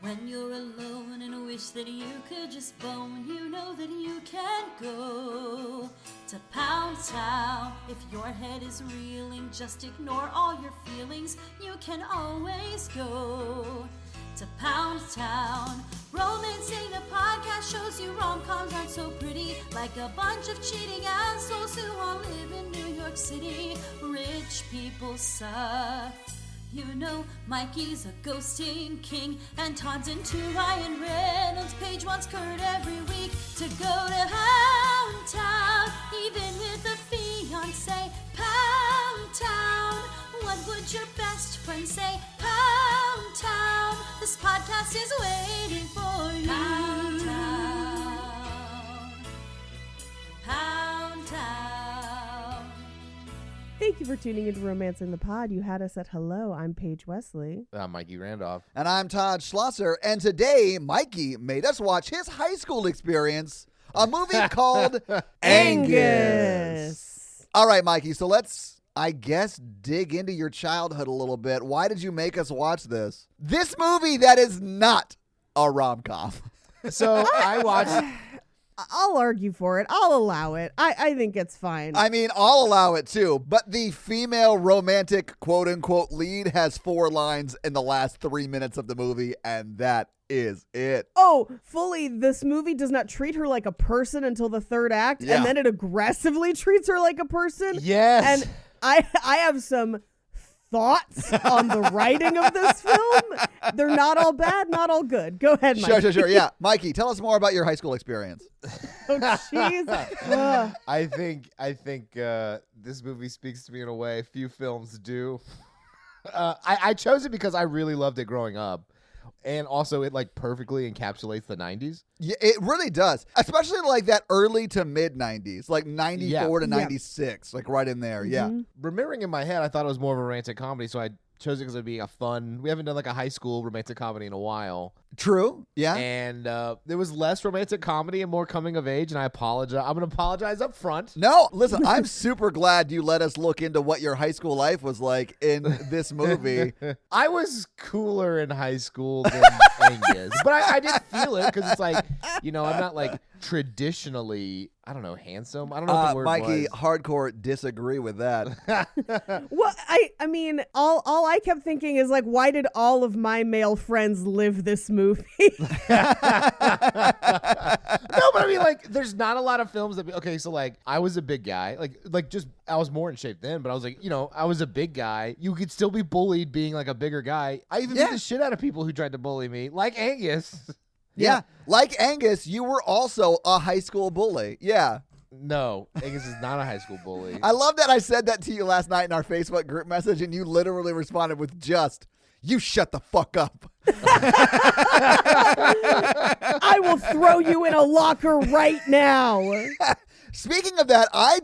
When you're alone and wish that you could just bone, you know that you can go to Pound Town. If your head is reeling, just ignore all your feelings. You can always go to Pound Town. Romancing the podcast shows you rom-coms aren't so pretty, like a bunch of cheating assholes who all live in New York City. Rich people suck. You know, Mikey's a ghosting king, and Todd's into Ryan Reynolds. Paige wants Kurt every week to go to Pound Town, even with a fiancé. Pound Town, what would your best friend say? Pound Town, this podcast is waiting for you. Pound Town, Pound Town. Thank you for tuning into Romancing the Pod. You had us at hello. I'm Paige Wesley. I'm Mikey Randolph. And I'm Todd Schlosser. And today, Mikey made us watch his high school experience, a movie called Angus. All right, Mikey, so let's, I guess, dig into your childhood a little bit. Why did you make us watch this? This movie that is not a rom-com. So I watched... I'll argue for it. I'll allow it. I think it's fine. I mean, I'll allow it too, but the female romantic quote-unquote lead has 4 lines in the last 3 minutes of the movie, and that is it. Oh, fully, this movie does not treat her like a person until the third act, Yeah. and then it aggressively treats her like a person. Yes. And I have some thoughts on the writing of this film. They're not all bad, not all good. Go ahead, Mikey. Sure. Yeah. Mikey, tell us more about your high school experience. Oh, jeez. I think this movie speaks to me in a way few films do. I chose it because I really loved it growing up. And also it like perfectly encapsulates the 90s. Yeah, it really does. Especially like that early to mid 90s, like 94 to 96, like right in there. Yeah. Remembering in my head, I thought it was more of a romantic comedy, so I chose it because it'd be a fun. We haven't done like a high school romantic comedy in a while. True. Yeah. And there was less romantic comedy and more coming of age, and I apologize. I'm going to apologize up front. No, listen, I'm super glad you let us look into what your high school life was like in this movie. I was cooler in high school than Angus, but I did feel it because it's like, you know, I'm not like traditionally, I don't know, handsome. I don't know what the word Mikey, was. hardcore disagree with that. Well, I mean, all I kept thinking is like, why did all of my male friends live this movie? No, but I mean, like, there's not a lot of films that. Okay, so like, I was a big guy, like just I was more in shape then, but I was like, you know, I was a big guy. You could still be bullied being like a bigger guy. I even beat the shit out of people who tried to bully me, like Angus. Yeah. Like Angus, you were also a high school bully. Yeah. No, Angus is not a high school bully. I love that I said that to you last night in our Facebook group message, and you literally responded with just, "You shut the fuck up." I will throw you in a locker right now. Speaking of that, I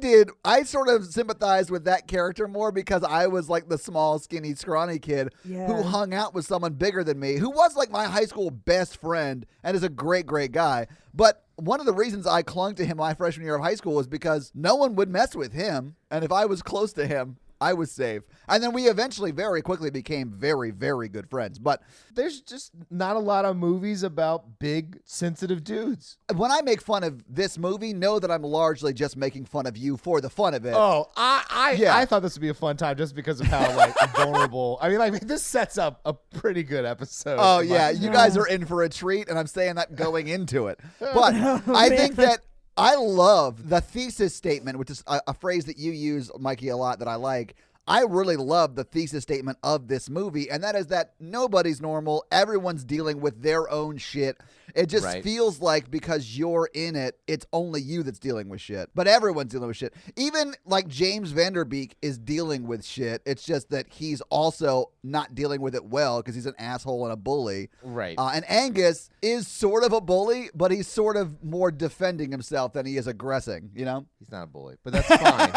sort of sympathized with that character more because I was like the small, skinny, scrawny kid who hung out with someone bigger than me, who was like my high school best friend and is a great, great guy. But one of the reasons I clung to him my freshman year of high school was because no one would mess with him. And if I was close to him, I was safe. And then we eventually very quickly became very, very good friends. But there's just not a lot of movies about big, sensitive dudes. When I make fun of this movie, know that I'm largely just making fun of you for the fun of it. Oh, I thought this would be a fun time just because of how like vulnerable. I mean, like this sets up a pretty good episode. Oh, yeah. You guys are in for a treat, and I'm saying that going into it. But I think that I love the thesis statement, which is a phrase that you use, Mikey, a lot that I like. I really love the thesis statement of this movie, and that is that nobody's normal. Everyone's dealing with their own shit. It just feels like because you're in it, it's only you that's dealing with shit. But everyone's dealing with shit. Even like James Vanderbeek is dealing with shit. It's just that he's also not dealing with it well because he's an asshole and a bully. Right. And Angus is sort of a bully, but he's sort of more defending himself than he is aggressing, you know? He's not a bully, but that's fine.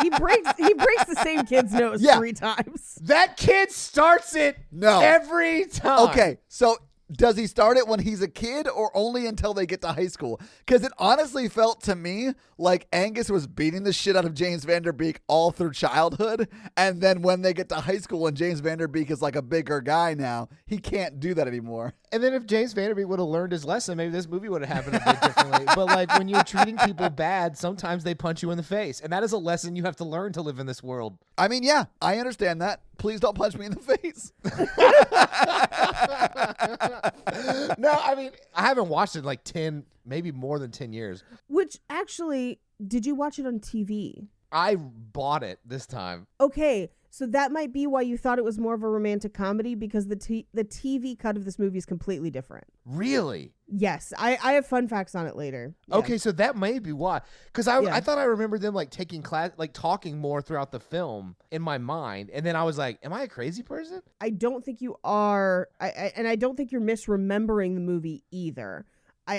He breaks the same kid's nose 3 times. That kid starts it every time. Okay, so Does he start it when he's a kid or only until they get to high school? Because it honestly felt to me like Angus was beating the shit out of James Van Der Beek all through childhood. And then when they get to high school and James Van Der Beek is like a bigger guy now, he can't do that anymore. And then if James Van Der Beek would have learned his lesson, maybe this movie would have happened a bit differently. But like when you're treating people bad, sometimes they punch you in the face. And that is a lesson you have to learn to live in this world. I mean, yeah, I understand that. Please don't punch me in the face. No, I mean, I haven't watched it in like 10, maybe more than 10 years. Which actually, did you watch it on TV? I bought it this time. Okay, so that might be why you thought it was more of a romantic comedy, because the TV cut of this movie is completely different. Really? Yes, I have fun facts on it later. Yeah. Okay, so that may be why. Because I thought I remembered them like taking class, like talking more throughout the film in my mind. And then I was like, am I a crazy person? I don't think you are, and I don't think you're misremembering the movie either.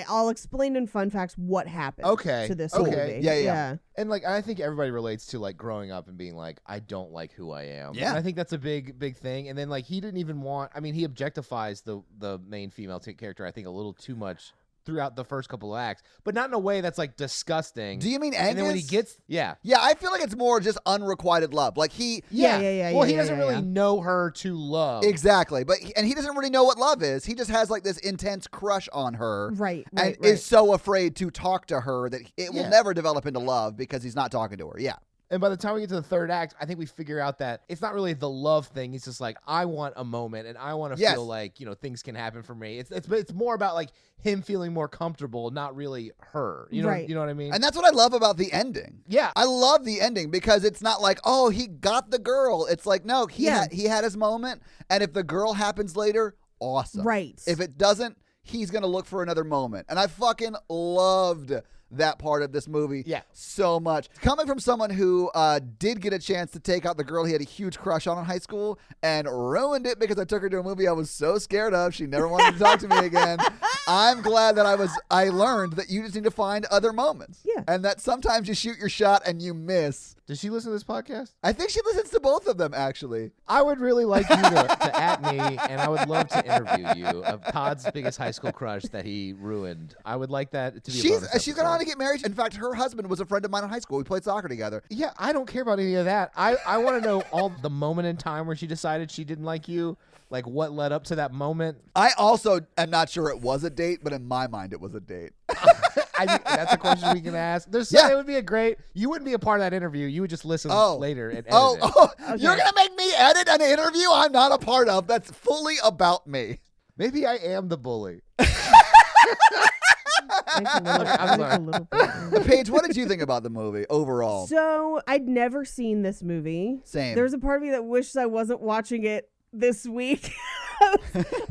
I'll explain in fun facts what happened to this movie. Yeah. And like I think everybody relates to like growing up and being like, I don't like who I am. Yeah. And I think that's a big thing. And then like he didn't even want, I mean, he objectifies the main female character, I think, a little too much throughout the first couple of acts, but not in a way that's like disgusting. Do you mean Angus? And then when he gets, yeah, I feel like it's more just unrequited love. Like he, well, he doesn't really know her to love. Exactly, but he doesn't really know what love is. He just has like this intense crush on her, Right. and is so afraid to talk to her that it will never develop into love because he's not talking to her. Yeah. And by the time we get to the third act, I think we figure out that it's not really the love thing. It's just like, I want a moment and I want to feel like, you know, things can happen for me. It's more about like him feeling more comfortable, not really her. You know, you know what I mean? And that's what I love about the ending. Yeah. I love the ending because it's not like, oh, he got the girl. It's like, no, he had his moment. And if the girl happens later, awesome. Right. If it doesn't, he's going to look for another moment. And I fucking loved that part of this movie so much. Coming from someone who did get a chance to take out the girl he had a huge crush on in high school and ruined it because I took her to a movie I was so scared of she never wanted to talk to me again. I'm glad that I learned that you just need to find other moments. Yeah. And that sometimes you shoot your shot and you miss. Does she listen to this podcast? I think she listens to both of them, actually. I would really like you to at me, and I would love to interview you of Todd's biggest high school crush that he ruined. I would like that to be a bonus She's gone on to get married. In fact, her husband was a friend of mine in high school. We played soccer together. Yeah, I don't care about any of that. I want to know all the moment in time where she decided she didn't like you, like what led up to that moment. I also am not sure it was a date, but in my mind, it was a date. I think that's a question we can ask. It would be you wouldn't be a part of that interview. You would just listen later and edit it. Okay. You're going to make me edit an interview I'm not a part of that's fully about me. Maybe I am the bully. I'm sorry. Paige, what did you think about the movie overall? So I'd never seen this movie. Same. There's a part of me that wishes I wasn't watching it this week.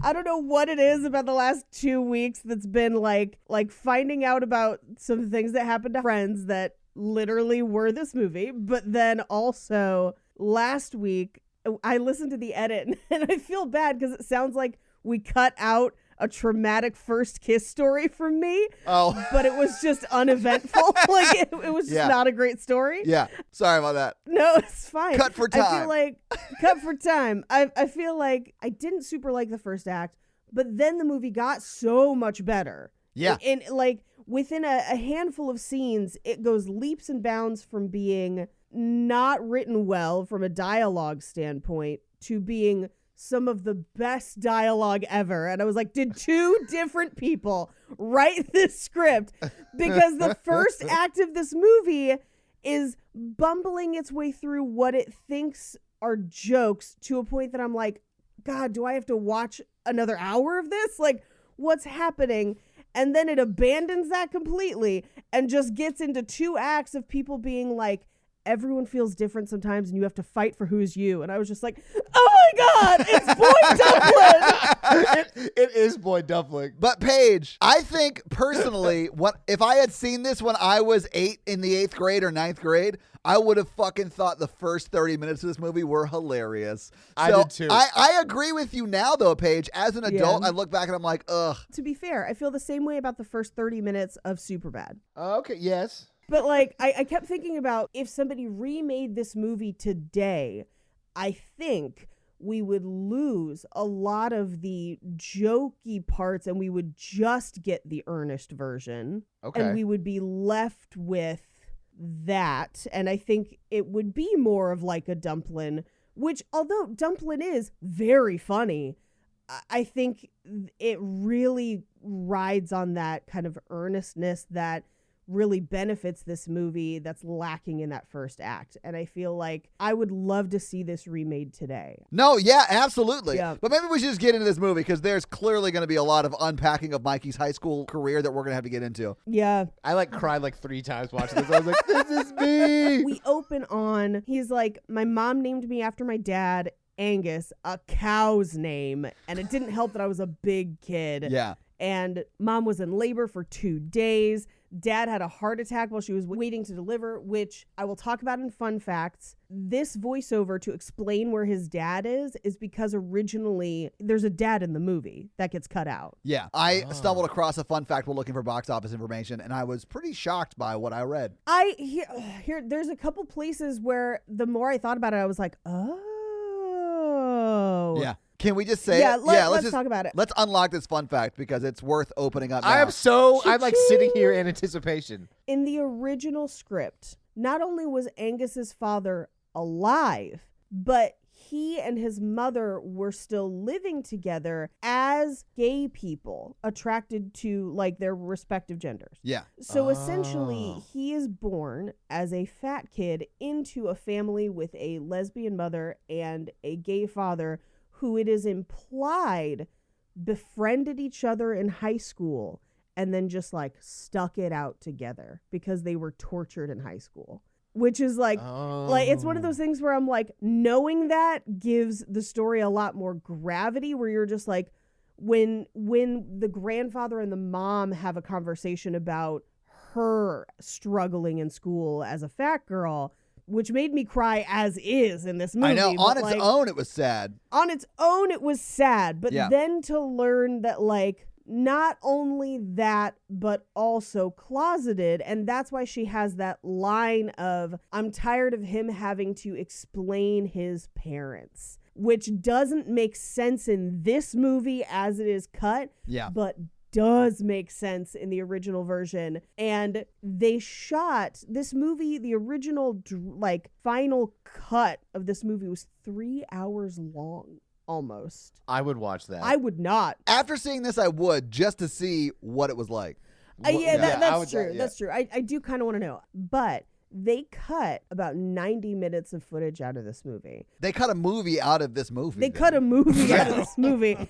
I don't know what it is about the last 2 weeks that's been like finding out about some things that happened to friends that literally were this movie. But then also last week I listened to the edit and I feel bad because it sounds like we cut out a traumatic first kiss story from me. Oh. But it was just uneventful. Like it was just not a great story. Yeah. Sorry about that. No, it's fine. Cut for time. I feel like cut for time. I feel like I didn't super like the first act, but then the movie got so much better. Yeah. And like within a handful of scenes, it goes leaps and bounds from being not written well from a dialogue standpoint to being some of the best dialogue ever. And I was like, did two different people write this script? Because the first act of this movie is bumbling its way through what it thinks are jokes to a point that I'm like, God, do I have to watch another hour of this? Like, what's happening? And then it abandons that completely and just gets into 2 acts of people being like, everyone feels different sometimes and you have to fight for who's you. And I was just like, oh my God, it's Boyd Dumpling. It is Boyd Dumpling. But Paige, I think personally, if I had seen this when I was 8 in the 8th grade or 9th grade, I would have fucking thought the first 30 minutes of this movie were hilarious. I did too. I agree with you now though, Paige. As an adult, I look back and I'm like, ugh. To be fair, I feel the same way about the first 30 minutes of Superbad. Okay, yes. But like, I kept thinking about if somebody remade this movie today, I think we would lose a lot of the jokey parts and we would just get the earnest version. Okay. And we would be left with that. And I think it would be more of like a Dumplin', which although Dumplin' is very funny, I think it really rides on that kind of earnestness that really benefits this movie that's lacking in that first act. And I feel like I would love to see this remade today. No, yeah, absolutely. Yeah. But maybe we should just get into this movie because there's clearly going to be a lot of unpacking of Mikey's high school career that we're going to have to get into. Yeah. I like cried like 3 times watching this. I was like, this is me. We open on, he's like, my mom named me after my dad, Angus, a cow's name. And it didn't help that I was a big kid. Yeah. And mom was in labor for 2 days. Dad had a heart attack while she was waiting to deliver, which I will talk about in fun facts. This voiceover to explain where his dad is because originally there's a dad in the movie that gets cut out. Yeah. I stumbled across a fun fact while looking for box office information, and I was pretty shocked by what I read. Here there's a couple places where the more I thought about it, I was like, oh. Yeah. Can we just say it? Let's talk about it. Let's unlock this fun fact because it's worth opening up now. I'm like sitting here in anticipation. In the original script, not only was Angus's father alive, but he and his mother were still living together as gay people attracted to like their respective genders. Yeah. So essentially, he is born as a fat kid into a family with a lesbian mother and a gay father who it is implied befriended each other in high school and then just like stuck it out together because they were tortured in high school. Which is like it's one of those things where I'm like, knowing that gives the story a lot more gravity, where you're just like, when the grandfather and the mom have a conversation about her struggling in school as a fat girl, which made me cry as is in this movie. I know. On its own, it was sad. On its own, it was sad. But Yeah. then to learn that, like, not only that, but also closeted. And that's why she has that line of, I'm tired of him having to explain his parents, which doesn't make sense in this movie as it is cut. Yeah. But does make sense in the original version. And they shot this movie, the original final cut of this movie was 3 hours long almost. I would watch that. I would not. After seeing this, I would, just to see what it was like. I That's would- true. yeah. That's true. I do kind of want to know. But they cut about 90 minutes of footage out of this movie. They cut a movie out of this movie. They cut a movie out of this movie.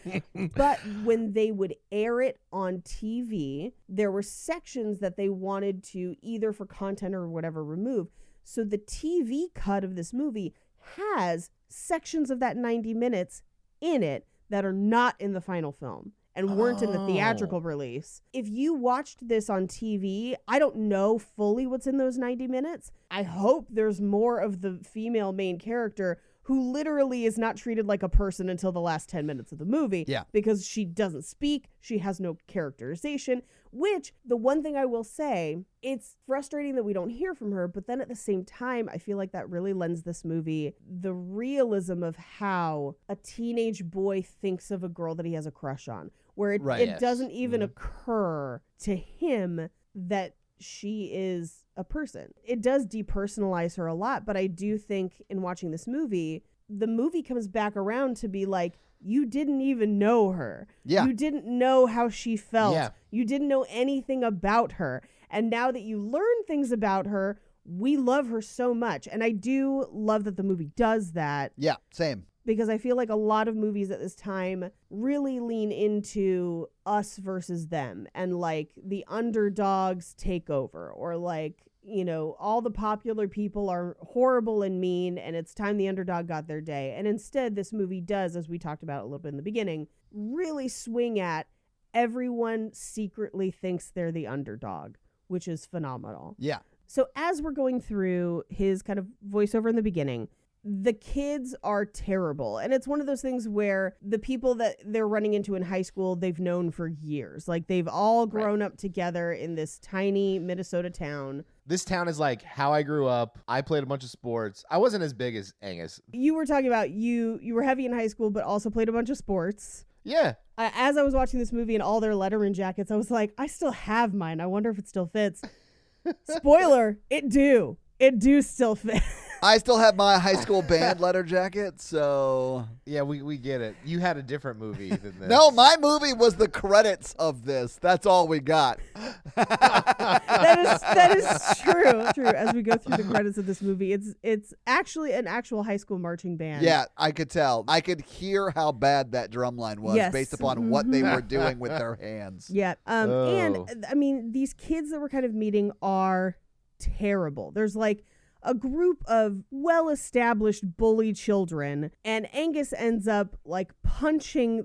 But when they would air it on TV, there were sections that they wanted to either for content or whatever remove. So the TV cut of this movie has sections of that 90 minutes in it that are not in the final film and weren't in the theatrical release. If you watched this on TV, I don't know fully what's in those 90 minutes. I hope there's more of the female main character who literally is not treated like a person until the last 10 minutes of the movie. Yeah. Because she doesn't speak, she has no characterization, which, the one thing I will say, it's frustrating that we don't hear from her, but then at the same time, I feel like that really lends this movie the realism of how a teenage boy thinks of a girl that he has a crush on, where it Right. Yes. doesn't even occur to him that she is a person. It does depersonalize her a lot, but I do think in watching this movie, the movie comes back around to be like, you didn't even know her. Yeah. You didn't know how she felt. Yeah. You didn't know anything about her. And now that you learn things about her, we love her so much. And I do love that the movie does that, Yeah, same. because I feel like a lot of movies at this time really lean into us versus them and like the underdogs take over, or like, you know, all the popular people are horrible and mean and it's time the underdog got their day. And instead this movie does, as we talked about a little bit in the beginning, really swing at everyone secretly thinks they're the underdog, which is phenomenal. Yeah. So as we're going through his kind of voiceover in the beginning, the kids are terrible. And it's one of those things where the people that they're running into in high school, they've known for years. Like they've all grown up together in this tiny Minnesota town. This town is like how I grew up. I played a bunch of sports. I wasn't as big as Angus. You were talking about you were heavy in high school, but also played a bunch of sports. Yeah. As I was watching this movie and all their Letterman jackets, I was like, I still have mine. I wonder if it still fits. Spoiler, it do still fit. I still have my high school band letter jacket, so... Yeah, we get it. You had a different movie than this. No, my movie was the credits of this. That's all we got. That is true. As we go through the credits of this movie, it's actually an actual high school marching band. Yeah, I could tell. I could hear how bad that drum line was based upon what they were doing with their hands. Yeah. And, I mean, these kids that we're kind of meeting are terrible. There's like a group of well-established bully children, and Angus ends up like punching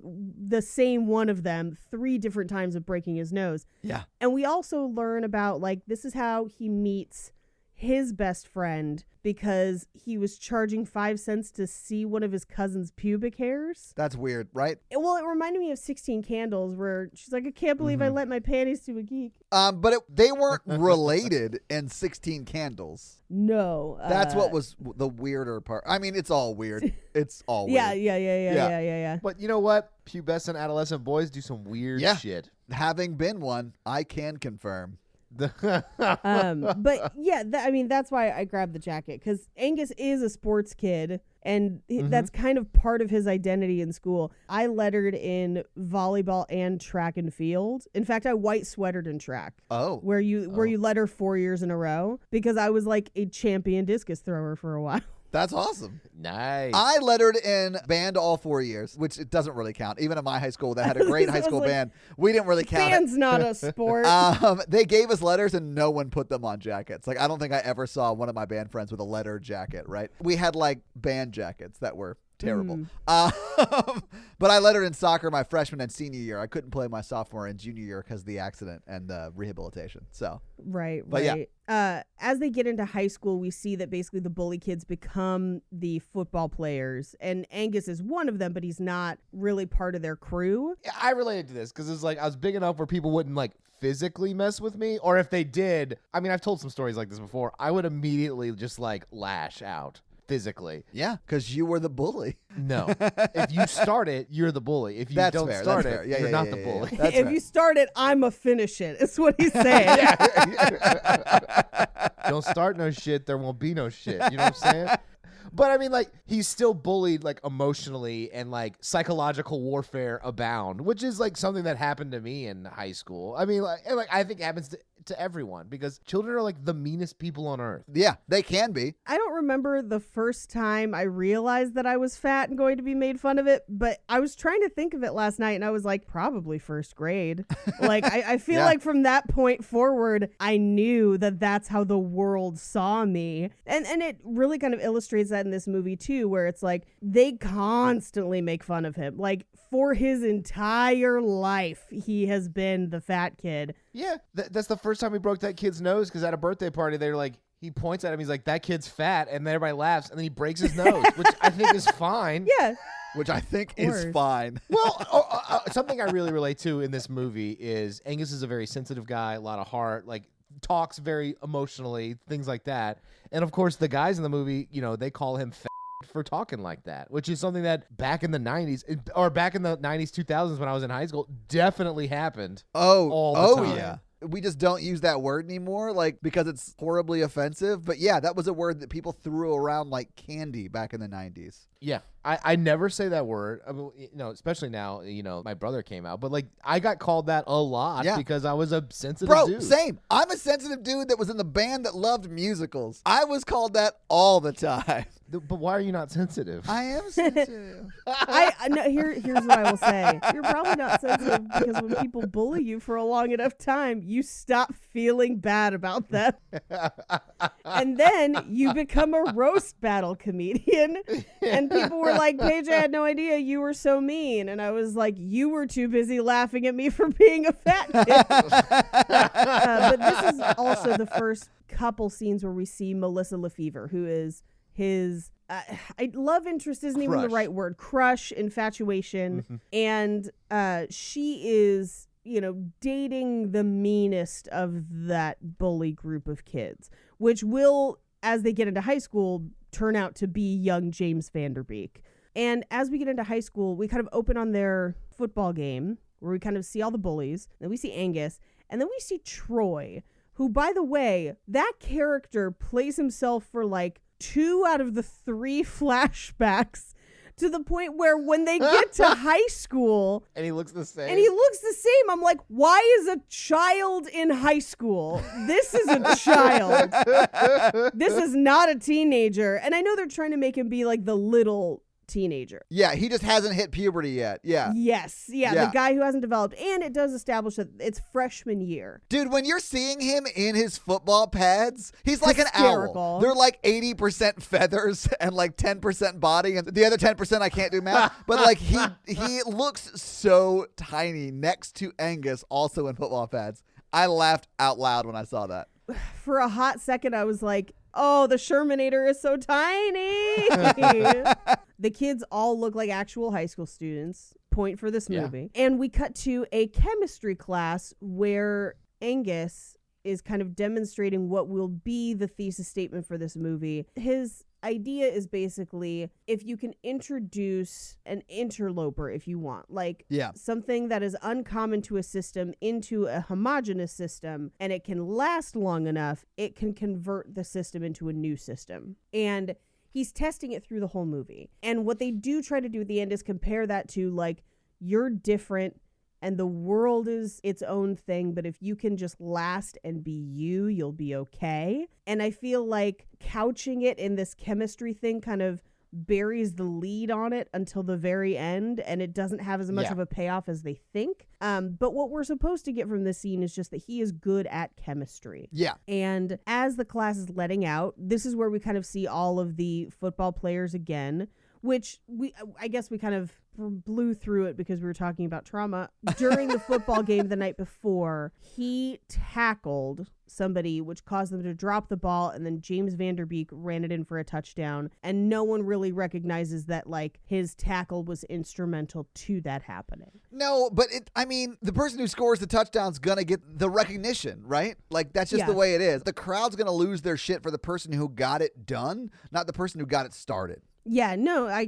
the same one of them 3 different times of breaking his nose. Yeah. And we also learn about like this is how he meets his best friend, because he was charging 5 cents to see one of his cousin's pubic hairs. That's weird, right? Well, it reminded me of 16 Candles, where she's like, I can't believe I lent my panties to a geek. But they weren't related in 16 Candles. No. That's what was the weirder part. I mean, it's all weird. It's all weird. Yeah. But you know what? Pubescent adolescent boys do some weird shit. Having been one, I can confirm. But yeah, I mean, that's why I grabbed the jacket, because Angus is a sports kid, and that's kind of part of his identity in school. I lettered in volleyball and track and field. In fact, I white sweatered in track. Oh. Where you letter 4 years in a row, because I was like a champion discus thrower for a while. That's awesome. Nice. I lettered in band all 4 years, which it doesn't really count. Even in my high school that had a great high school band, we didn't really count Band's not a sport. They gave us letters and no one put them on jackets. Like, I don't think I ever saw one of my band friends with a letter jacket, right? We had like band jackets that were terrible. But I lettered in soccer my freshman and senior year. I couldn't play my sophomore and junior year because of the accident and rehabilitation. So Right. Yeah. As they get into high school, we see that basically the bully kids become the football players, and Angus is one of them, but he's not really part of their crew. I related to this because it's like I was big enough where people wouldn't like physically mess with me, or if they did, I mean, I've told some stories like this before, I would immediately just like lash out physically. yeah, because you were the bully. No. If you start it, you're the bully. If you That's don't fair, start that's it, fair. Yeah, you're yeah, not yeah, the yeah, bully. yeah. That's If fair. you start it, I'ma finish it. It's what he's saying. Don't start no shit, there won't be no shit. You know what I'm saying? But I mean, like, he's still bullied, like, emotionally, and like psychological warfare abound, which is like something that happened to me in high school. I mean, like, and, like I think it happens to everyone, because children are like the meanest people on earth. Yeah, they can be. I don't remember the first time I realized that I was fat and going to be made fun of it, but I was trying to think of it last night, and I was like, probably first grade. Like, I feel like from that point forward, I knew that that's how the world saw me. And it really kind of illustrates that in this movie too, where it's like they constantly make fun of him. Like, for his entire life, he has been the fat kid. Yeah, that's the first time he broke that kid's nose, because at a birthday party, they're like, he points at him, he's like, that kid's fat, and then everybody laughs, and then he breaks his nose, which I think is fine. Yeah. Which I think is fine. Well, something I really relate to in this movie is Angus is a very sensitive guy, a lot of heart, like talks very emotionally, things like that. And of course, the guys in the movie, you know, they call him fat for talking like that, which is something that back in the 90s, or back in the 90s, 2000s when I was in high school, definitely happened. All the time. Yeah. We just don't use that word anymore, like, because it's horribly offensive. But yeah, that was a word that people threw around like candy back in the 90s. Yeah, I never say that word. I mean, you know, especially now, you know, my brother came out, but like I got called that a lot because I was a sensitive dude. Same. I'm a sensitive dude that was in the band that loved musicals. I was called that all the time. But why are you not sensitive? I am sensitive. Here's what I will say. You're probably not sensitive because when people bully you for a long enough time, you stop feeling bad about them. And then you become a roast battle comedian. And people were like, Paige, I had no idea you were so mean. And I was like, you were too busy laughing at me for being a fat kid. But this is also the first couple scenes where we see Melissa Lefevre, who is his love interest isn't even the right word. Crush, infatuation. And she is dating the meanest of that bully group of kids, which will, as they get into high school, turn out to be young James Vanderbeek. And as we get into high school, we kind of open on their football game where we kind of see all the bullies. Then we see Angus. And then we see Troy, who, by the way, that character plays himself for like 2 out of the 3 flashbacks, to the point where when they get to high school and he looks the same. I'm like, why is a child in high school? This is a child. This is not a teenager. And I know they're trying to make him be like the little teenager. Yeah, he just hasn't hit puberty yet. Yeah. Yes. Yeah, the guy who hasn't developed. And it does establish that it's freshman year. Dude, when you're seeing him in his football pads, he's like an Hysterical. owl. They're like 80% feathers and like 10% body, and the other 10% I can't do math. But like he looks so tiny next to Angus, also in football pads. I laughed out loud when I saw that. For a hot second, I was like, oh, the Shermanator is so tiny. The kids all look like actual high school students. Point for this movie. And we cut to a chemistry class where Angus is kind of demonstrating what will be the thesis statement for this movie. His idea is basically, if you can introduce an interloper, if you want, like something that is uncommon to a system into a homogeneous system, and it can last long enough, it can convert the system into a new system. And he's testing it through the whole movie. And what they do try to do at the end is compare that to like, you're different and the world is its own thing, but if you can just last and be you, you'll be okay. And I feel like couching it in this chemistry thing kind of buries the lead on it until the very end, and it doesn't have as much of a payoff as they think. But what we're supposed to get from this scene is just that he is good at chemistry. Yeah. And as the class is letting out, this is where we kind of see all of the football players again, which I guess we kind of blew through it because we were talking about trauma. During the football game the night before, he tackled somebody, which caused them to drop the ball, and then James Vanderbeek ran it in for a touchdown, and no one really recognizes that like his tackle was instrumental to that happening. No, but the person who scores the touchdown's gonna get the recognition, right? Like that's just the way it is. The crowd's gonna lose their shit for the person who got it done, not the person who got it started. Yeah, no, I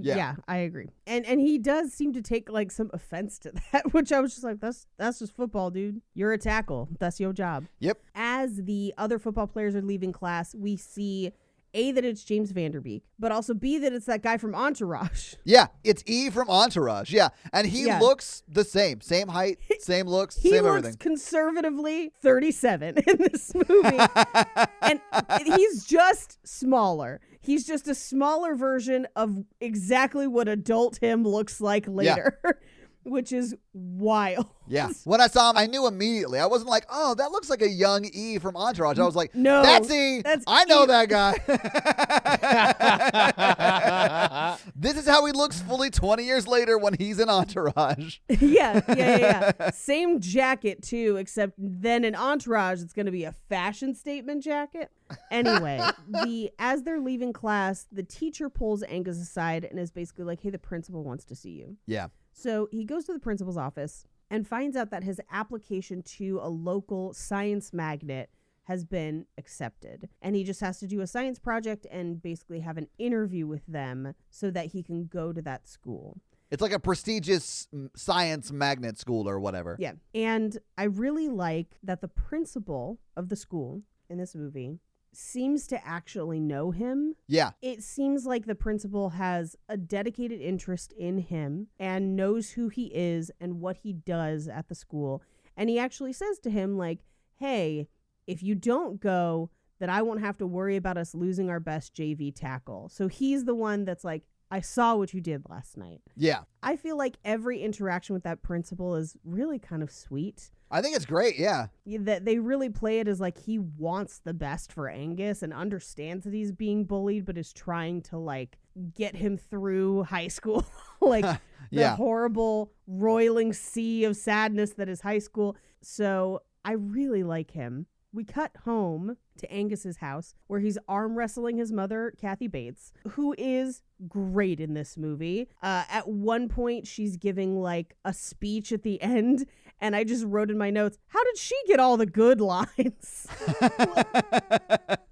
agree. And he does seem to take like some offense to that, which I was just like, that's just football, dude. You're a tackle. That's your job. Yep. As the other football players are leaving class, we see A, that it's James Vanderbeek, but also B, that it's that guy from Entourage. Yeah, it's E from Entourage. Yeah. And he looks the same. Same height, same looks, same everything. He looks conservatively 37 in this movie. And he's just smaller. He's just a smaller version of exactly what adult him looks like later, which is wild. Yeah. When I saw him, I knew immediately. I wasn't like, oh, that looks like a young E from Entourage. I was like, no, that's E. I know that guy. This is how he looks fully 20 years later when he's in Entourage. Yeah. Same jacket, too, except then in Entourage, it's going to be a fashion statement jacket. Anyway, as they're leaving class, the teacher pulls Angus aside and is basically like, hey, the principal wants to see you. Yeah. So he goes to the principal's office and finds out that his application to a local science magnet has been accepted. And he just has to do a science project and basically have an interview with them so that he can go to that school. It's like a prestigious science magnet school or whatever. Yeah. And I really like that the principal of the school in this movie seems to actually know him. Yeah. It seems like the principal has a dedicated interest in him and knows who he is and what he does at the school. And he actually says to him, like, hey, if you don't go, then I won't have to worry about us losing our best JV tackle. So he's the one that's like, I saw what you did last night. Yeah. I feel like every interaction with that principal is really kind of sweet. I think it's great, yeah. That they really play it as like he wants the best for Angus and understands that he's being bullied, but is trying to like get him through high school. Like the horrible roiling sea of sadness that is high school. So I really like him. We cut home to Angus's house where he's arm wrestling his mother, Kathy Bates, who is great in this movie. At one point, she's giving like a speech at the end, and I just wrote in my notes, how did she get all the good lines?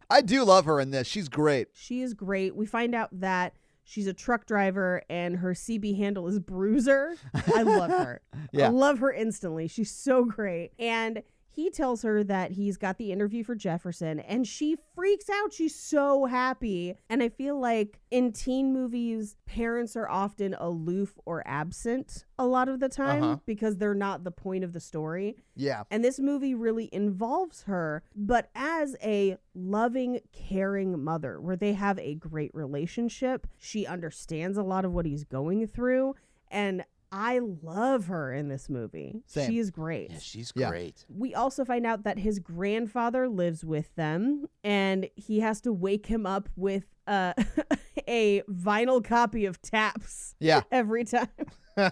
I do love her in this. She's great. She is great. We find out that she's a truck driver and her CB handle is Bruiser. I love her. Yeah. I love her instantly. She's so great. And he tells her that he's got the interview for Jefferson, and she freaks out. She's so happy. And I feel like in teen movies, parents are often aloof or absent a lot of the time because they're not the point of the story. Yeah. And this movie really involves her, but as a loving, caring mother, where they have a great relationship. She understands a lot of what he's going through. And I love her in this movie. Same. She is great. Yeah, she's great. We also find out that his grandfather lives with them, and he has to wake him up with a vinyl copy of Taps every time.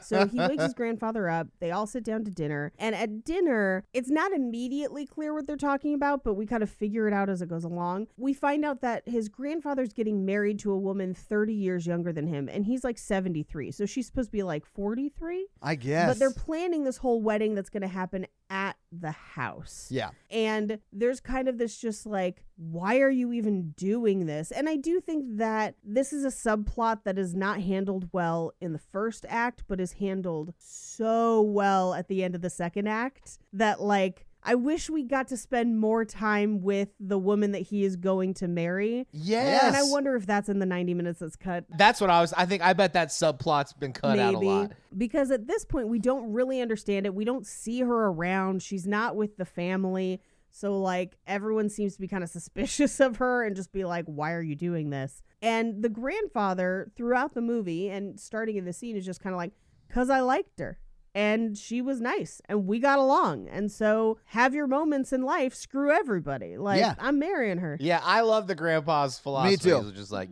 So he wakes his grandfather up. They all sit down to dinner. And at dinner, it's not immediately clear what they're talking about, but we kind of figure it out as it goes along. We find out that his grandfather's getting married to a woman 30 years younger than him, and he's like 73. So she's supposed to be like 43? I guess. But they're planning this whole wedding that's going to happen at the house. Yeah. And there's kind of this just like, why are you even doing this? And I do think that this is a subplot that is not handled well in the first act, but is handled so well at the end of the second act that like, I wish we got to spend more time with the woman that he is going to marry. Yes. And I wonder if that's in the 90 minutes that's cut. That's what I bet that subplot's been cut out a lot. Because at this point, we don't really understand it. We don't see her around. She's not with the family. So, like, everyone seems to be kind of suspicious of her and just be like, why are you doing this? And the grandfather, throughout the movie and starting in the scene, is just kind of like, because I liked her. And she was nice and we got along. And so have your moments in life. Screw everybody. Like, I'm marrying her. Yeah, I love the grandpa's philosophy. Me too. It's just like,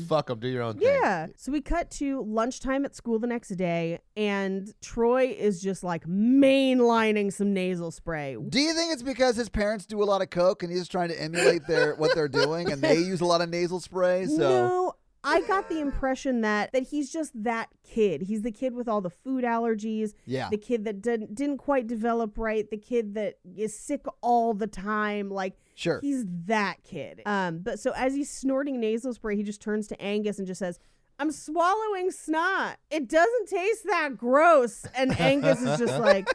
fuck them, do your own thing. Yeah. So we cut to lunchtime at school the next day, and Troy is just like mainlining some nasal spray. Do you think it's because his parents do a lot of coke and he's just trying to emulate what they're doing, and they use a lot of nasal spray? So no. I got the impression that he's just that kid. He's the kid with all the food allergies. Yeah. The kid that didn't quite develop right. The kid that is sick all the time. Like, sure. He's that kid. But so as he's snorting nasal spray, he just turns to Angus and just says, I'm swallowing snot. It doesn't taste that gross. And Angus is just like,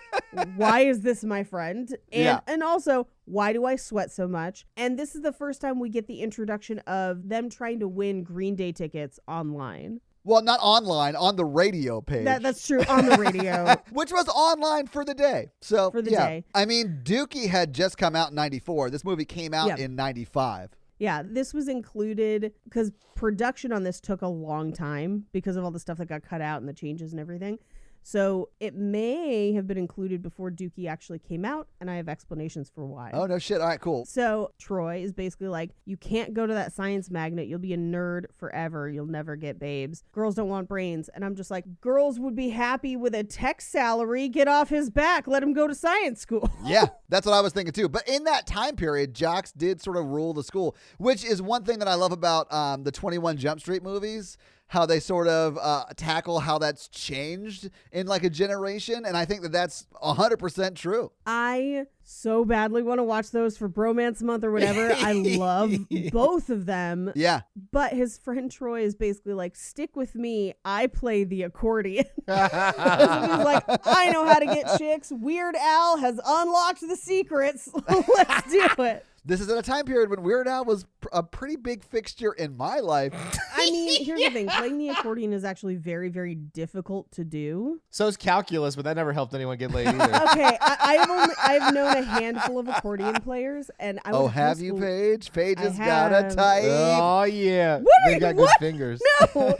why is this my friend? And also, why do I sweat so much? And this is the first time we get the introduction of them trying to win Green Day tickets online. Well, not online, on the radio page. That's true, on the radio. Which was online for the day. So, for the day. I mean, Dookie had just come out in 94. This movie came out in 95. Yeah, this was included because production on this took a long time because of all the stuff that got cut out and the changes and everything. So it may have been included before Dookie actually came out, and I have explanations for why. Oh, no shit. All right, cool. So Troy is basically like, you can't go to that science magnet. You'll be a nerd forever. You'll never get babes. Girls don't want brains. And I'm just like, girls would be happy with a tech salary. Get off his back. Let him go to science school. Yeah, that's what I was thinking too. But in that time period, jocks did sort of rule the school, which is one thing that I love about the 21 Jump Street movies. How they sort of tackle how that's changed in like a generation. And I think that that's 100% true. I so badly want to watch those for Bromance Month or whatever. I love both of them. Yeah. But his friend Troy is basically like, stick with me. I play the accordion. So he's like, I know how to get chicks. Weird Al has unlocked the secrets. Let's do it. This is at a time period when Weird Al was a pretty big fixture in my life. I mean, here's the thing. Playing the accordion is actually very, very difficult to do. So is calculus, but that never helped anyone get laid either. Okay, I've known a handful of accordion players, and I went to high have you, school- Paige? Paige has I got a have. type. Oh, yeah. They got good fingers. No.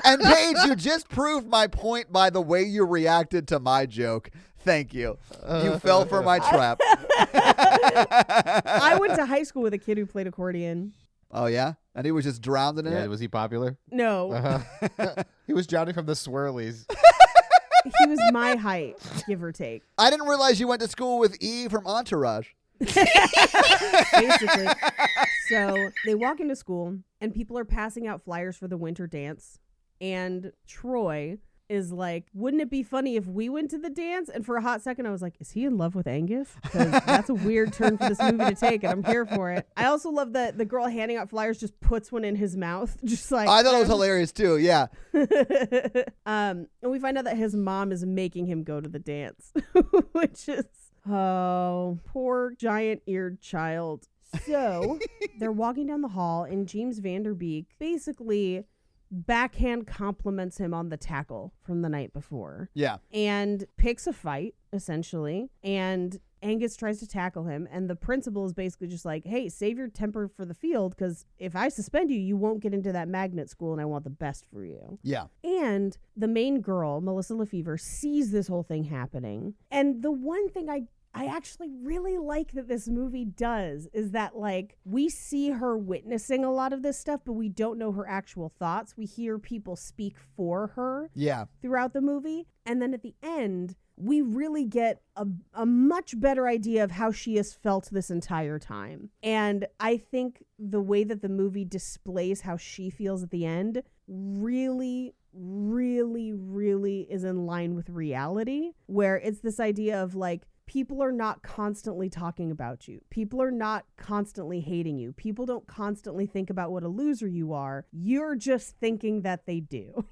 And Paige, you just proved my point by the way you reacted to my joke. Thank you. You fell for my trap. I went to high school with a kid who played accordion. Oh, yeah? And he was just drowning in Yeah, it? was he popular? No, He was drowning from the swirlies. he was my height, give or take. I didn't realize you went to school with Eve from Entourage. Basically. So they walk into school and people are passing out flyers for the winter dance. And Troy is like, wouldn't it be funny if we went to the dance? And for a hot second, I was like, is he in love with Angus? Because that's a weird turn for this movie to take, and I'm here for it. I also love that the girl handing out flyers just puts one in his mouth. Just like, I thought it was hilarious too. Yeah. And we find out that his mom is making him go to the dance, which is, oh, poor giant-eared child. So they're walking down the hall, and James Vanderbeek basically backhand compliments him on the tackle from the night before. Yeah. And picks a fight, essentially. And Angus tries to tackle him. And the principal is basically just like, hey, save your temper for the field, because if I suspend you, you won't get into that magnet school, and I want the best for you. Yeah. And the main girl, Melissa Lefevre, sees this whole thing happening. And the one thing I actually really like that this movie does is that, like, we see her witnessing a lot of this stuff, but we don't know her actual thoughts. We hear people speak for her throughout the movie. And then at the end, we really get a much better idea of how she has felt this entire time. And I think the way that the movie displays how she feels at the end really, really, really is in line with reality, where it's this idea of, like, people are not constantly talking about you. People are not constantly hating you. People don't constantly think about what a loser you are. You're just thinking that they do.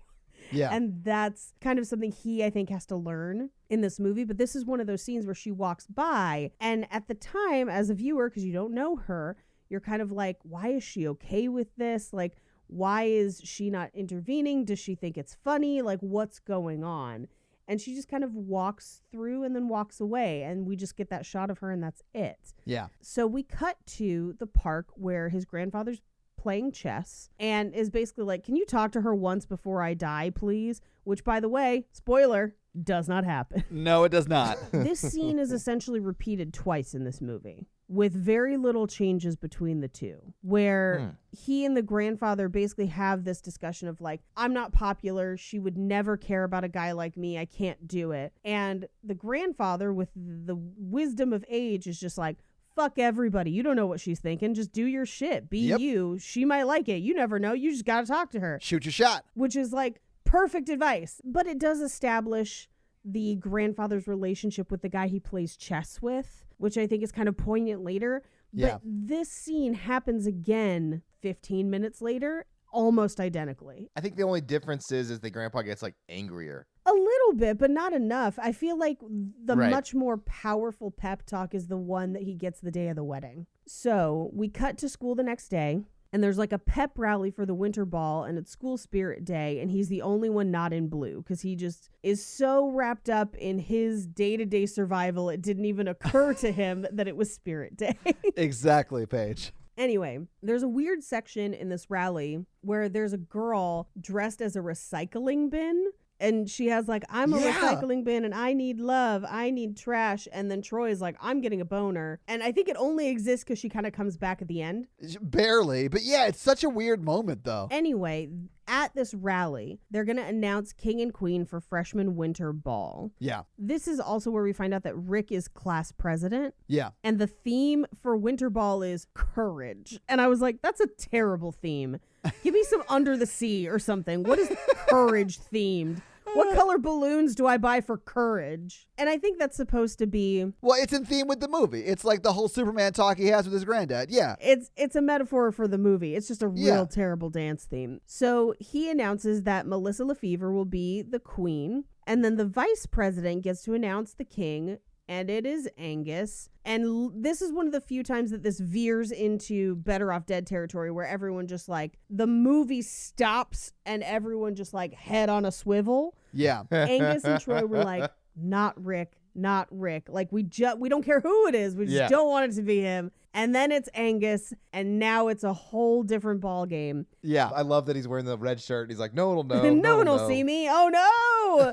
Yeah. And that's kind of something he, I think, has to learn in this movie. But this is one of those scenes where she walks by, and at the time, as a viewer, because you don't know her, you're kind of like, why is she okay with this? Like, why is she not intervening? Does she think it's funny? Like, what's going on? And she just kind of walks through and then walks away. And we just get that shot of her, and that's it. Yeah. So we cut to the park where his grandfather's playing chess and is basically like, can you talk to her once before I die, please? Which, by the way, spoiler, does not happen. No, it does not. This scene is essentially repeated twice in this movie, with very little changes between the two, where he and the grandfather basically have this discussion of, like, I'm not popular. She would never care about a guy like me. I can't do it. And the grandfather, with the wisdom of age, is just like, fuck everybody. You don't know what she's thinking. Just do your shit. Be you. She might like it. You never know. You just got to talk to her. Shoot your shot. Which is, like, perfect advice. But it does establish the grandfather's relationship with the guy he plays chess with, which I think is kind of poignant later. But this scene happens again 15 minutes later, almost identically. I think the only difference is the grandpa gets, like, angrier. A little bit, but not enough. I feel like the much more powerful pep talk is the one that he gets the day of the wedding. So we cut to school the next day, and there's like a pep rally for the winter ball, and it's school spirit day, and he's the only one not in blue because he just is so wrapped up in his day-to-day survival, it didn't even occur to him that it was spirit day. Exactly, Paige. Anyway, there's a weird section in this rally where there's a girl dressed as a recycling bin. And she has, like, I'm a recycling bin and I need love. I need trash. And then Troy is like, I'm getting a boner. And I think it only exists because she kind of comes back at the end. Barely. But yeah, it's such a weird moment, though. Anyway, at this rally, they're going to announce king and queen for freshman winter ball. Yeah. This is also where we find out that Rick is class president. Yeah. And the theme for winter ball is courage. And I was like, that's a terrible theme. Give me some Under the Sea or something. What is courage themed? What color balloons do I buy for courage? And I think that's supposed to be... Well, it's in theme with the movie. It's like the whole Superman talk he has with his granddad. Yeah. It's a metaphor for the movie. It's just a real terrible dance theme. So he announces that Melissa Lefevre will be the queen. And then the vice president gets to announce the king. And it is Angus. And this is one of the few times that this veers into Better Off Dead territory, where everyone just, like, the movie stops and everyone just, like, head on a swivel. Yeah. Angus and Troy were like, not Rick, not Rick. Like, we don't care who it is. We just don't want it to be him. And then it's Angus, and now it's a whole different ball game. Yeah. I love that he's wearing the red shirt. And he's like, no one will know. No one will see me. Oh, no.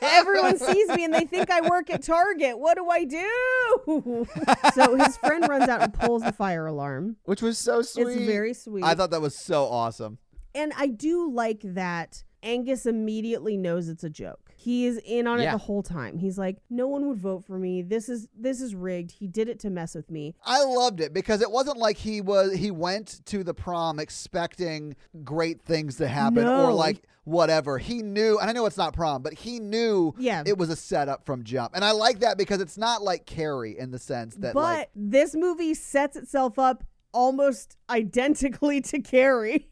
Everyone sees me and they think I work at Target. What do I do? So his friend runs out and pulls the fire alarm. Which was so sweet. It's very sweet. I thought that was so awesome. And I do like that Angus immediately knows it's a joke. He is in on it the whole time. He's like, no one would vote for me. This is rigged. He did it to mess with me. I loved it because it wasn't like he went to the prom expecting great things to happen or like whatever. He knew, and I know it's not prom, but he knew it was a setup from jump. And I like that because it's not like Carrie in the sense that But this movie sets itself up almost identically to Carrie.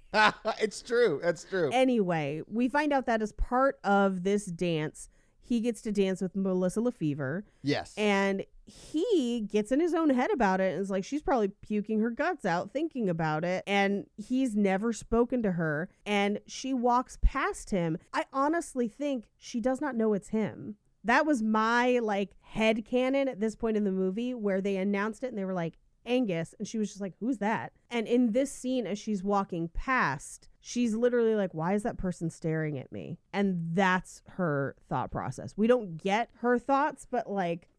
It's true. That's true. Anyway, we find out that as part of this dance, he gets to dance with Melissa Lefevre. Yes. And he gets in his own head about it and is like, she's probably puking her guts out thinking about it. And he's never spoken to her. And she walks past him. I honestly think she does not know it's him. That was my head canon at this point in the movie where they announced it and they were like, Angus, and she was just like, who's that? And in this scene, as she's walking past, she's literally like, why is that person staring at me? And that's her thought process. We don't get her thoughts, but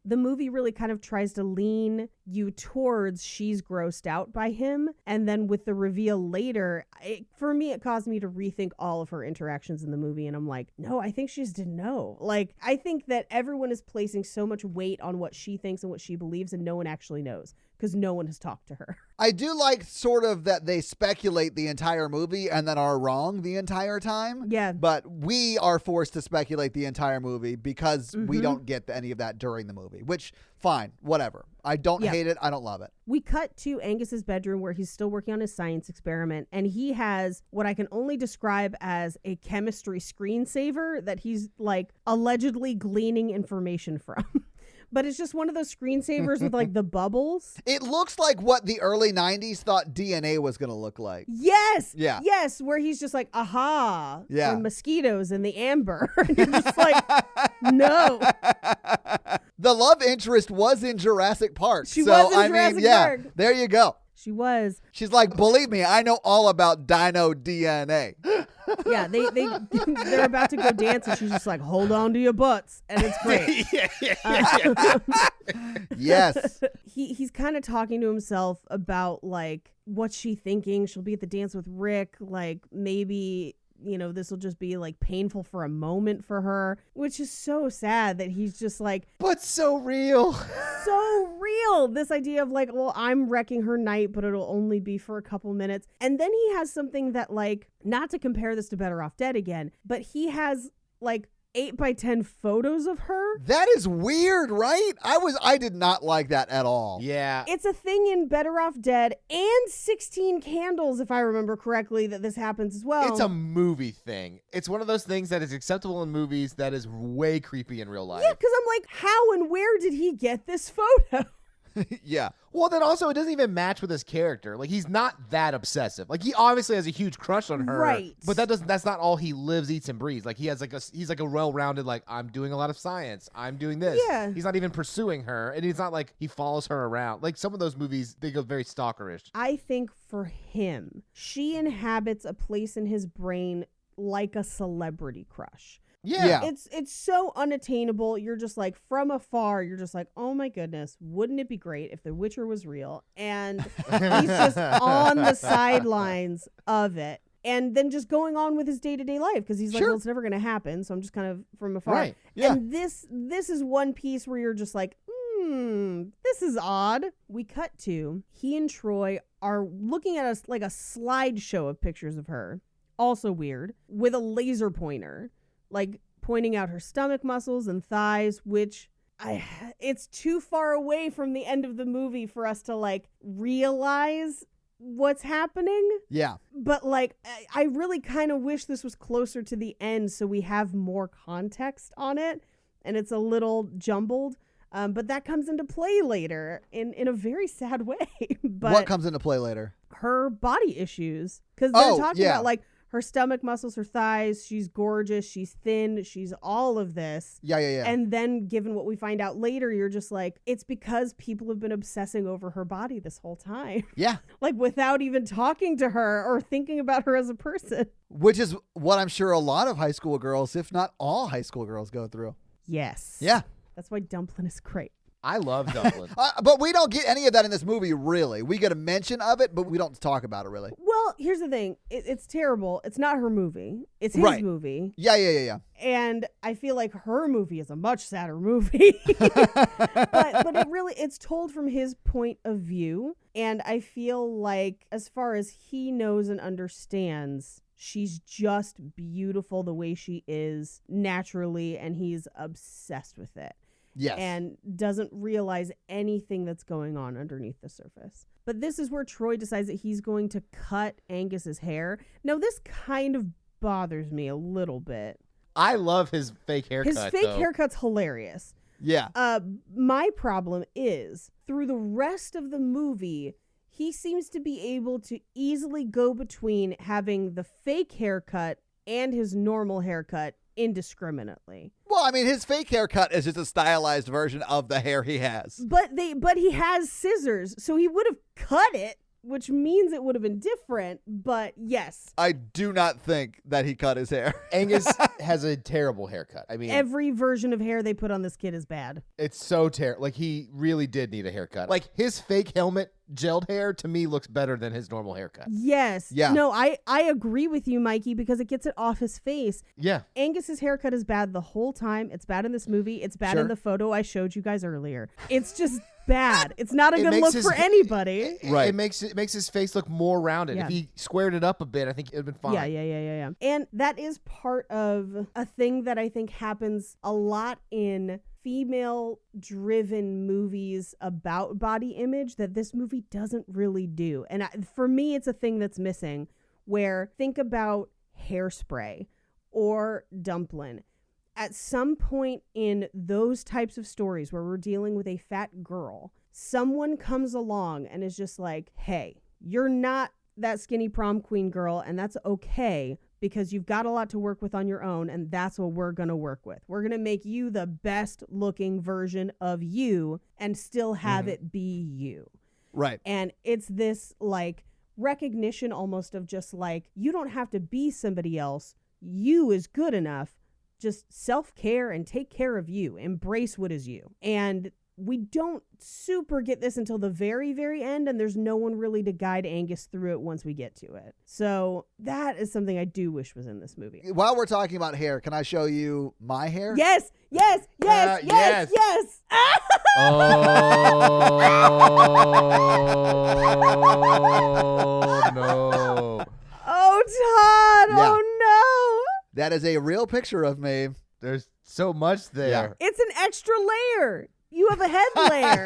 the movie really kind of tries to lean you towards she's grossed out by him. And then with the reveal later, for me, it caused me to rethink all of her interactions in the movie. And I'm like, no, I think she just didn't know. I think that everyone is placing so much weight on what she thinks and what she believes, and no one actually knows because no one has talked to her. I do like sort of that they speculate the entire movie and then are wrong the entire time. Yeah. But we are forced to speculate the entire movie because we don't get any of that during the movie, which fine, whatever. I don't hate it. I don't love it. We cut to Angus's bedroom where he's still working on his science experiment, and he has what I can only describe as a chemistry screensaver that he's allegedly gleaning information from. But it's just one of those screensavers with the bubbles. It looks like what the early 90s thought DNA was going to look like. Yes. Yeah. Yes. Where he's just like, aha. Yeah. The mosquitoes and the amber. And you're just like, no. The love interest was in Jurassic Park. She was in Jurassic Park. There you go. She was. She's like, believe me, I know all about dino DNA. Yeah, they're about to go dance, and she's just like, hold on to your butts, and it's great. Yes. He's kind of talking to himself about what's she thinking? She'll be at the dance with Rick, maybe this will just be painful for a moment for her, which is so sad that he's just but so real. So real. This idea of well, I'm wrecking her night, but it'll only be for a couple minutes. And then he has something that not to compare this to Better Off Dead again, but he has 8x10 photos of her. That is weird, right? I did not like that at all. Yeah. It's a thing in Better Off Dead and 16 Candles, if I remember correctly, that this happens as well. It's a movie thing. It's one of those things that is acceptable in movies that is way creepy in real life. Yeah, because I'm like, how and where did he get this photo? Yeah. Well, then also it doesn't even match with his character. He's not that obsessive. He obviously has a huge crush on her. Right. But that's not all he lives, eats, and breathes. He's a well-rounded, I'm doing a lot of science. I'm doing this. Yeah. He's not even pursuing her. And it's not like he follows her around. Some of those movies, they go very stalkerish. I think for him, she inhabits a place in his brain like a celebrity crush. Yeah. It's so unattainable. You're just from afar, you're just oh my goodness, wouldn't it be great if The Witcher was real? And he's just on the sidelines of it. And then just going on with his day-to-day life because he's well, it's never going to happen. So I'm just kind of from afar. Right. Yeah. And this is one piece where you're just this is odd. We cut to he and Troy are looking at us a slideshow of pictures of her. Also weird. With a laser pointer. Pointing out her stomach muscles and thighs, which it's too far away from the end of the movie for us to realize what's happening. Yeah. But I really kind of wish this was closer to the end so we have more context on it and it's a little jumbled. But that comes into play later in a very sad way. But what comes into play later? Her body issues. Because they're talking about her stomach muscles, her thighs, she's gorgeous, she's thin, she's all of this. Yeah. And then given what we find out later, you're just it's because people have been obsessing over her body this whole time. Yeah. Without even talking to her or thinking about her as a person. Which is what I'm sure a lot of high school girls, if not all high school girls, go through. Yes. Yeah. That's why Dumplin' is great. I love Dublin. But we don't get any of that in this movie, really. We get a mention of it, but we don't talk about it, really. Well, here's the thing. It's terrible. It's not her movie. It's his movie. Yeah. And I feel like her movie is a much sadder movie. but it's told from his point of view. And I feel like as far as he knows and understands, she's just beautiful the way she is naturally, and he's obsessed with it. Yes. And doesn't realize anything that's going on underneath the surface. But this is where Troy decides that he's going to cut Angus's hair. Now, this kind of bothers me a little bit. I love his fake haircut. His fake haircut's hilarious. Yeah. My problem is, through the rest of the movie, he seems to be able to easily go between having the fake haircut and his normal haircut indiscriminately. Well, I mean, his fake haircut is just a stylized version of the hair he has. But he has scissors, so he would have cut it, which means it would have been different. But yes, I do not think that he cut his hair. Angus has a terrible haircut. I mean, every version of hair they put on this kid is bad. it's so terrible. Like, he really did need a haircut. Like, his fake helmet gelled hair to me looks better than his normal haircut. Yes. Yeah. No, I agree with you, Mikey, because it gets it off his face. Yeah. Angus's haircut is bad the whole time. It's bad in this movie. It's bad in the photo I showed you guys earlier. It's just bad. It's not a good look for anybody. Right. It makes his face look more rounded. Yeah. If he squared it up a bit, I think it would have been fine. Yeah. And that is part of a thing that I think happens a lot in female-driven movies about body image that this movie doesn't really do. And for me, it's a thing that's missing, where think about Hairspray or Dumplin'. At some point in those types of stories where we're dealing with a fat girl, someone comes along and is just like, hey, you're not that skinny prom queen girl, and that's okay, because you've got a lot to work with on your own, and that's what we're going to work with. We're going to make you the best looking version of you and still have it be you. Right. And it's this like recognition almost of just like, you don't have to be somebody else. You is good enough. Just self-care and take care of you. Embrace what is you. And we don't super get this until the very, very end, and there's no one really to guide Angus through it once we get to it. So that is something I do wish was in this movie. While we're talking about hair, can I show you my hair? Yes. Oh, no. Oh, Todd. Yeah. Oh, no. That is a real picture of me. There's so much there. Yeah. It's an extra layer. You have a head layer.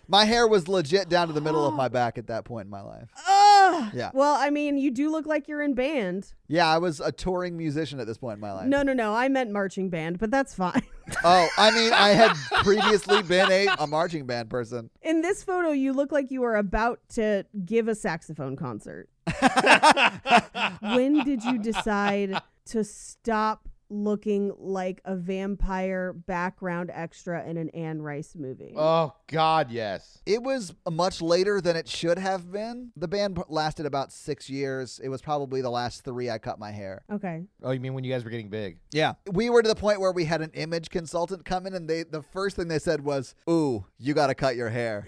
My hair was legit down to the middle of my back at that point in my life. Yeah. Well, I mean, you do look like you're in band. Yeah, I was a touring musician at this point in my life. No. I meant marching band, but that's fine. Oh, I mean, I had previously been a marching band person. In this photo, you look like you are about to give a saxophone concert. When did you decide to stop looking like a vampire background extra in an Anne Rice movie? Oh, God, yes. It was much later than it should have been. The band lasted about 6 years. It was probably the last 3 I cut my hair. Okay. Oh, you mean when you guys were getting big? Yeah. We were to the point where we had an image consultant come in, and the first thing they said was, "Ooh, you got to cut your hair."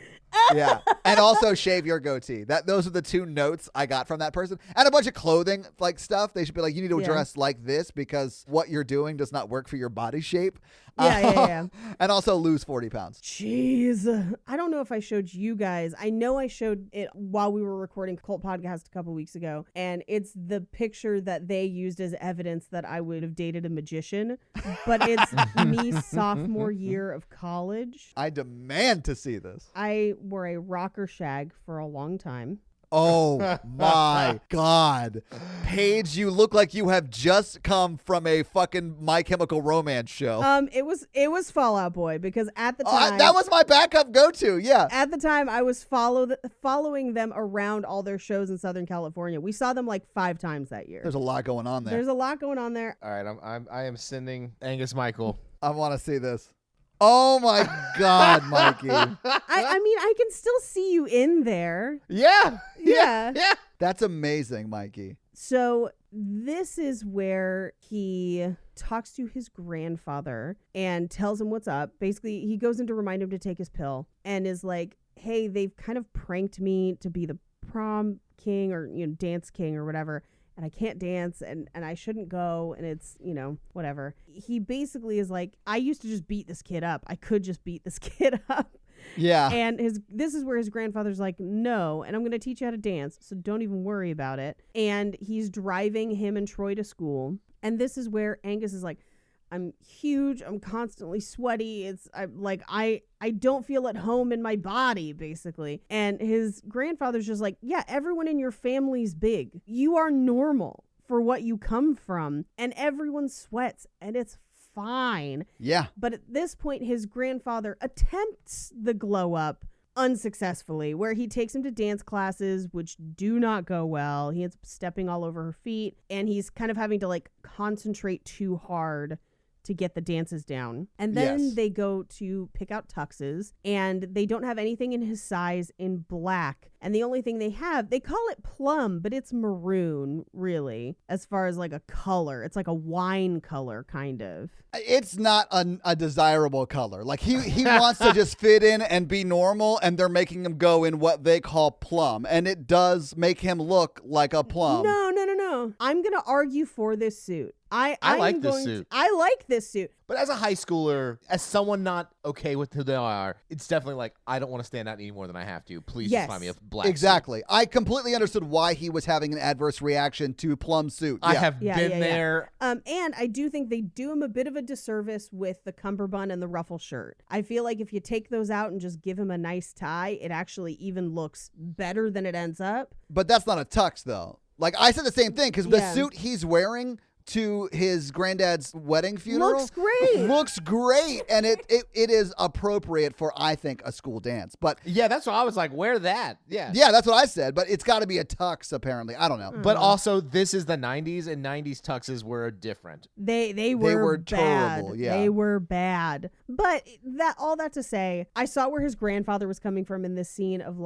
Yeah. And also shave your goatee. Those are the 2 notes I got from that person. And a bunch of clothing like stuff. They should be like, you need to dress like this because what you're doing does not work for your body shape. Yeah. And also lose 40 pounds. Jeez. I don't know if I showed you guys. I know I showed it while we were recording Cult Podcast a couple weeks ago. And it's the picture that they used as evidence that I would have dated a magician. But it's me sophomore year of college. I demand to see this. I wore a rocker shag for a long time. Oh my God. Paige, you look like you have just come from a fucking My Chemical Romance show. It was Fall Out Boy, because at the time that was my backup go-to, yeah. At the time I was following them around all their shows in Southern California. We saw them like 5 times that year. There's a lot going on there. There's a lot going on there. All right, I am sending Angus Michael. I want to see this. Oh my God, Mikey. I mean, I can still see you in there. Yeah. Yeah. That's amazing, Mikey. So this is where he talks to his grandfather and tells him what's up. Basically, he goes in to remind him to take his pill and is like, hey, they've kind of pranked me to be the prom king or, dance king or whatever. And I can't dance and I shouldn't go. And it's, whatever. He basically is like, I used to just beat this kid up. I could just beat this kid up. Yeah. And this is where his grandfather's like, no, and I'm going to teach you how to dance, so don't even worry about it. And he's driving him and Troy to school. And this is where Angus is like, I'm huge. I'm constantly sweaty. I don't feel at home in my body, basically. And his grandfather's just like, yeah, everyone in your family's big. You are normal for what you come from. And everyone sweats, and it's fine. Yeah. But at this point, his grandfather attempts the glow up unsuccessfully, where he takes him to dance classes, which do not go well. He ends up stepping all over her feet, and he's kind of having to concentrate too hard to get the dances down. And then they go to pick out tuxes, and they don't have anything in his size in black. And the only thing they have, they call it plum, but it's maroon, really, as far as a color. It's like a wine color, kind of. It's not a desirable color. He wants to just fit in and be normal, and they're making him go in what they call plum. And it does make him look like a plum. No. I'm going to argue for this suit. I like this suit. I like this suit. But as a high schooler, as someone not okay with who they are, it's definitely I don't want to stand out any more than I have to. Please just find me a black Exactly. suit. I completely understood why he was having an adverse reaction to plum suit. I have been there. And I do think they do him a bit of a disservice with the cummerbund and the ruffle shirt. I feel like if you take those out and just give him a nice tie, it actually even looks better than it ends up. But that's not a tux, though. I said the same thing, because the suit he's wearing to his granddad's wedding funeral looks great, and it is appropriate for, I think, a school dance. But yeah, that's what I was like, wear that. Yeah, that's what I said, but it's got to be a tux, apparently. I don't know. But also, this is the 90s, and 90s tuxes were different. They were bad. Terrible. Yeah, they were bad. But all that to say, I saw where his grandfather was coming from in this scene of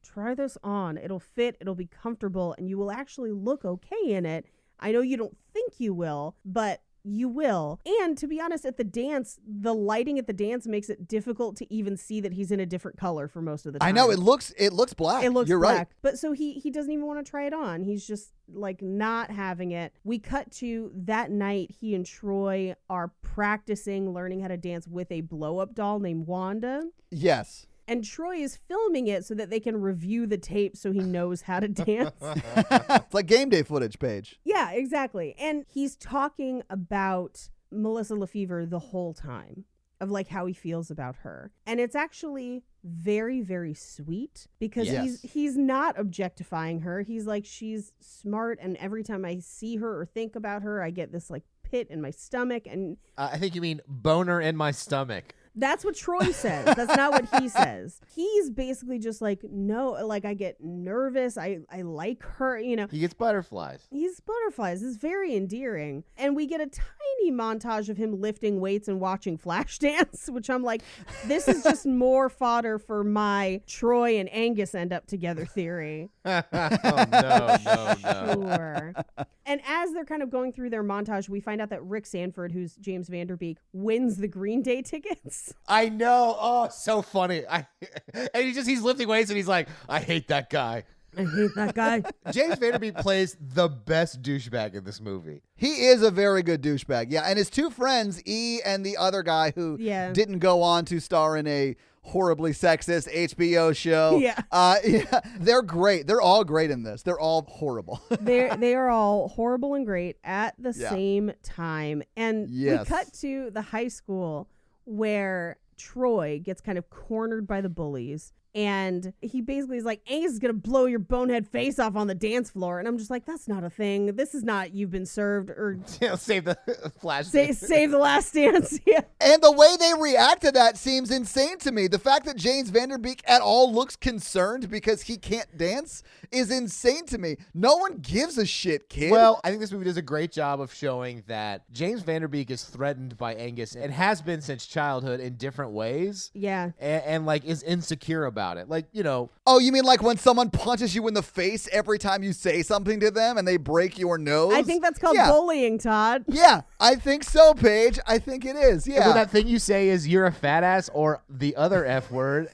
try this on. It'll fit. It'll be comfortable, and you will actually look okay in it. I know you don't think you will, but you will. And to be honest, at the dance, the lighting at the dance makes it difficult to even see that he's in a different color for most of the time. I know, it looks black. It looks You're black. Right. But so he doesn't even want to try it on. He's just not having it. We cut to that night. He and Troy are practicing learning how to dance with a blow-up doll named Wanda. Yes. And Troy is filming it so that they can review the tape so he knows how to dance. It's like game day footage, Paige. Yeah, exactly. And he's talking about Melissa Lefevre the whole time, of how he feels about her. And it's actually very, very sweet, because he's not objectifying her. He's like, she's smart, and every time I see her or think about her, I get this pit in my stomach. And I think you mean boner in my stomach. That's what Troy says. That's not what he says. He's basically just no, I get nervous. I like her, He gets butterflies. He's butterflies. It's very endearing. And we get a tiny montage of him lifting weights and watching Flashdance, which I'm like, this is just more fodder for my Troy and Angus end up together theory. Oh, no. Sure. And as they're kind of going through their montage, we find out that Rick Sanford, who's James Vanderbeek, wins the Green Day tickets. I know. Oh, so funny. And he's lifting weights, and he's like, I hate that guy. I hate that guy. James Vanderbeek plays the best douchebag in this movie. He is a very good douchebag. Yeah, and his two friends, E and the other guy who didn't go on to star in a horribly sexist HBO show. They're great. They're all great in this. They're all horrible. They are all horrible and great at the same time. And we cut to the high school where Troy gets kind of cornered by the bullies. And he basically is like, Angus is going to blow your bonehead face off on the dance floor. And I'm just like, that's not a thing. This is not You've Been Served or save the flash. Save the Last Dance. Yeah. And the way they react to that seems insane to me. The fact that James Vanderbeek at all looks concerned because he can't dance is insane to me. No one gives a shit, kid. Well, I think this movie does a great job of showing that James Vanderbeek is threatened by Angus and has been since childhood in different ways. Yeah. And is insecure about about it. Like, you know. Oh, you mean like when someone punches you in the face every time you say something to them and they break your nose? I think that's called bullying, Todd. Yeah, I think so, Paige. I think it is. Yeah. When that thing you say is you're a fat ass or the other F word,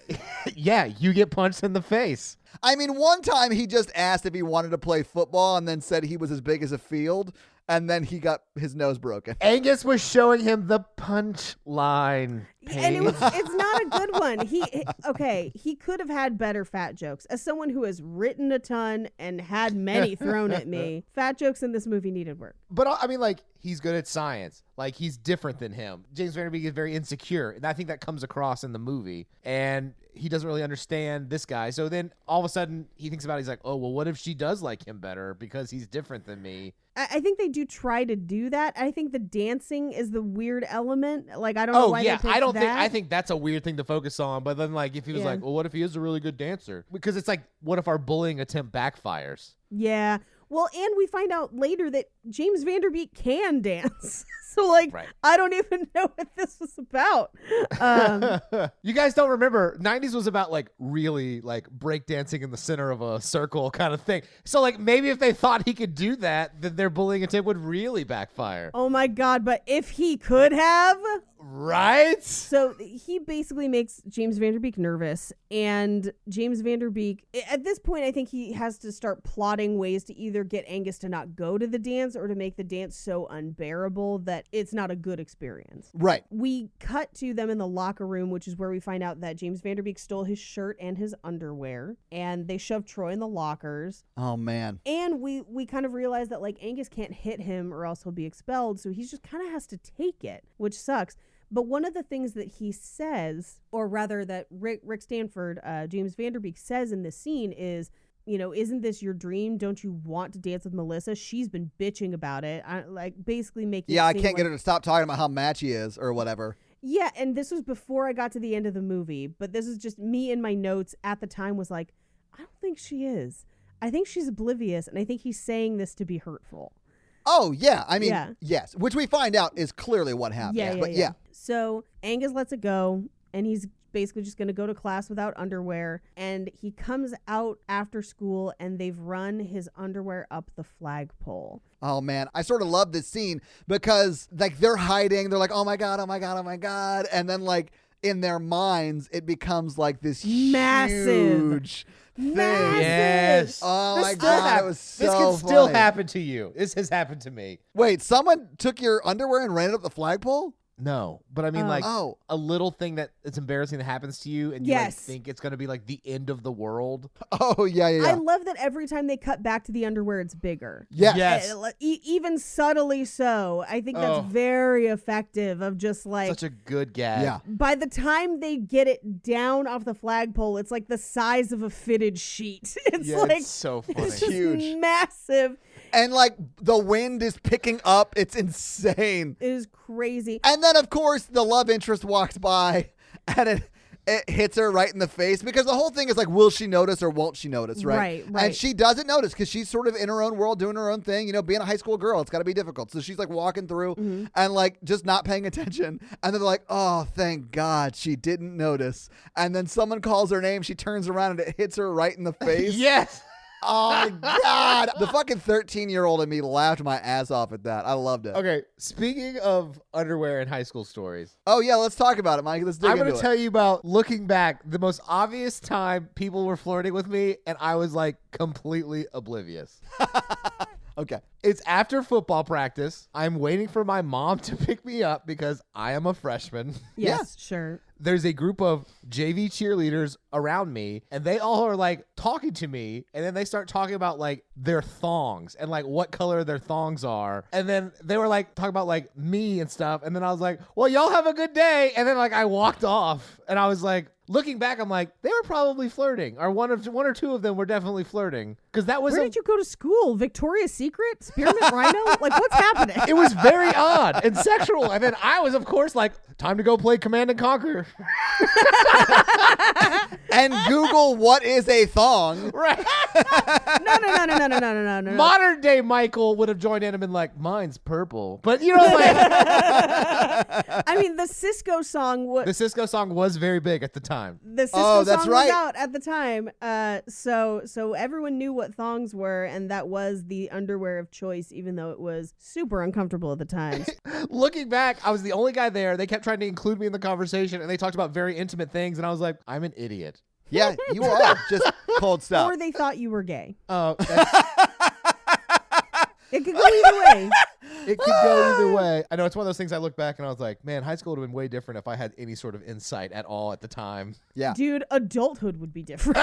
yeah, you get punched in the face. I mean, one time he just asked if he wanted to play football and then said he was as big as a field, and then he got his nose broken. Angus was showing him the punch line. And it's not a good one. He could have had better fat jokes. As someone who has written a ton and had many thrown at me, fat jokes in this movie needed work. But I mean, like, he's good at science. Like, he's different than him. James Van Der Beek is very insecure, and I think that comes across in the movie. And he doesn't really understand this guy. So then all of a sudden he thinks about it. He's like, oh, well, what if she does like him better because he's different than me? I think they do try to do that. I think the dancing is the weird element. Like, I don't know why they picked that. I think that's a weird thing to focus on. But then, like, if he was like, well, what if he is a really good dancer? Because it's like, what if our bullying attempt backfires? Yeah. Well, and we find out later that James Van Der Beek can dance. So, like, right. I don't even know what this was about. You guys don't remember, 90s was about, like, really, like, breakdancing in the center of a circle kind of thing. So, like, maybe if they thought he could do that, then their bullying attempt would really backfire. Oh, my God. But if he could have... Right? So he basically makes James Van Der Beek nervous, and James Van Der Beek, at this point, I think he has to start plotting ways to either get Angus to not go to the dance or to make the dance so unbearable that it's not a good experience. Right. We cut to them in the locker room, which is where we find out that James Van Der Beek stole his shirt and his underwear, and they shove Troy in the lockers. Oh, man. And we kind of realize that, like, Angus can't hit him or else he'll be expelled, so he just kind of has to take it, which sucks. But one of the things that he says, or rather that Rick Stanford, James Van Der Beek says in this scene is, you know, isn't this your dream? Don't you want to dance with Melissa? She's been bitching about it. Basically making I can't get her to stop talking about how mad she is or whatever. Yeah, and this was before I got to the end of the movie. But this is just me in my notes at the time was like, I don't think she is. I think she's oblivious, and I think he's saying this to be hurtful. Oh, yeah. I mean, yes. Which we find out is clearly what happened. Yeah. So Angus lets it go, and he's basically just going to go to class without underwear. And he comes out after school, and they've run his underwear up the flagpole. Oh, man. I sort of love this scene because, like, they're hiding. They're like, oh, my God, oh, my God, oh, my God. And then, like, in their minds, it becomes like this huge thing. Yes. Oh my God, it was so This can still happen to you. This has happened to me. Wait, someone took your underwear and ran it up the flagpole? No, but I mean, a little thing that it's embarrassing that happens to you, and you like, think it's going to be like the end of the world. Oh, yeah. I love that every time they cut back to the underwear, it's bigger. Yes. Even subtly so. I think that's very effective of just like... Such a good gag. Yeah. By the time they get it down off the flagpole, it's like the size of a fitted sheet. It's so funny. It's huge. Massive. And like the wind is picking up. It's insane. It is crazy. And then, of course, the love interest walks by and it hits her right in the face because the whole thing is like, will she notice or won't she notice, right? Right. And she doesn't notice because she's sort of in her own world doing her own thing. You know, being a high school girl, it's got to be difficult. So she's like walking through and like just not paying attention. And then they're like, oh, thank God she didn't notice. And then someone calls her name. She turns around and it hits her right in the face. Yes. Oh, my God. The fucking 13-year-old in me laughed my ass off at that. I loved it. Okay, speaking of underwear and high school stories. Oh, yeah, let's talk about it, Mike. Let's dig into it. I'm going to tell you about, looking back, the most obvious time people were flirting with me, and I was, like, completely oblivious. Okay. It's after football practice. I'm waiting for my mom to pick me up because I am a freshman. Yes, sure. There's a group of JV cheerleaders around me, and they all are like talking to me, and then they start talking about like their thongs and like what color their thongs are. And then they were like talking about like me and stuff. And then I was like, well, y'all have a good day. And then like I walked off, and I was like, looking back, I'm like, they were probably flirting, or one or two of them were definitely flirting. Because that was Where did you go to school? Victoria's Secret? Spearmint Rhino? Like, what's happening? It was very odd and sexual. And then I was, of course, like, time to go play Command and Conquer. And Google what is a thong. Right. No. Modern day Michael would have joined in and been like, mine's purple. But you know, like, I mean, the Cisco song was The Cisco song was very big at the time. the Cisco Oh, that's song right. was out at the time. So everyone knew what thongs were, and that was the underwear of choice, even though it was super uncomfortable at the time. Looking back, I was the only guy there. They kept trying to include me in the conversation, and they talked about very intimate things, and I was like, I'm an idiot. Yeah, you are just cold stuff. Or they thought you were gay. Oh, It could go either way. it could go either way. I know it's one of those things I look back and I was like, man, high school would have been way different if I had any sort of insight at all at the time. Yeah. Dude, adulthood would be different.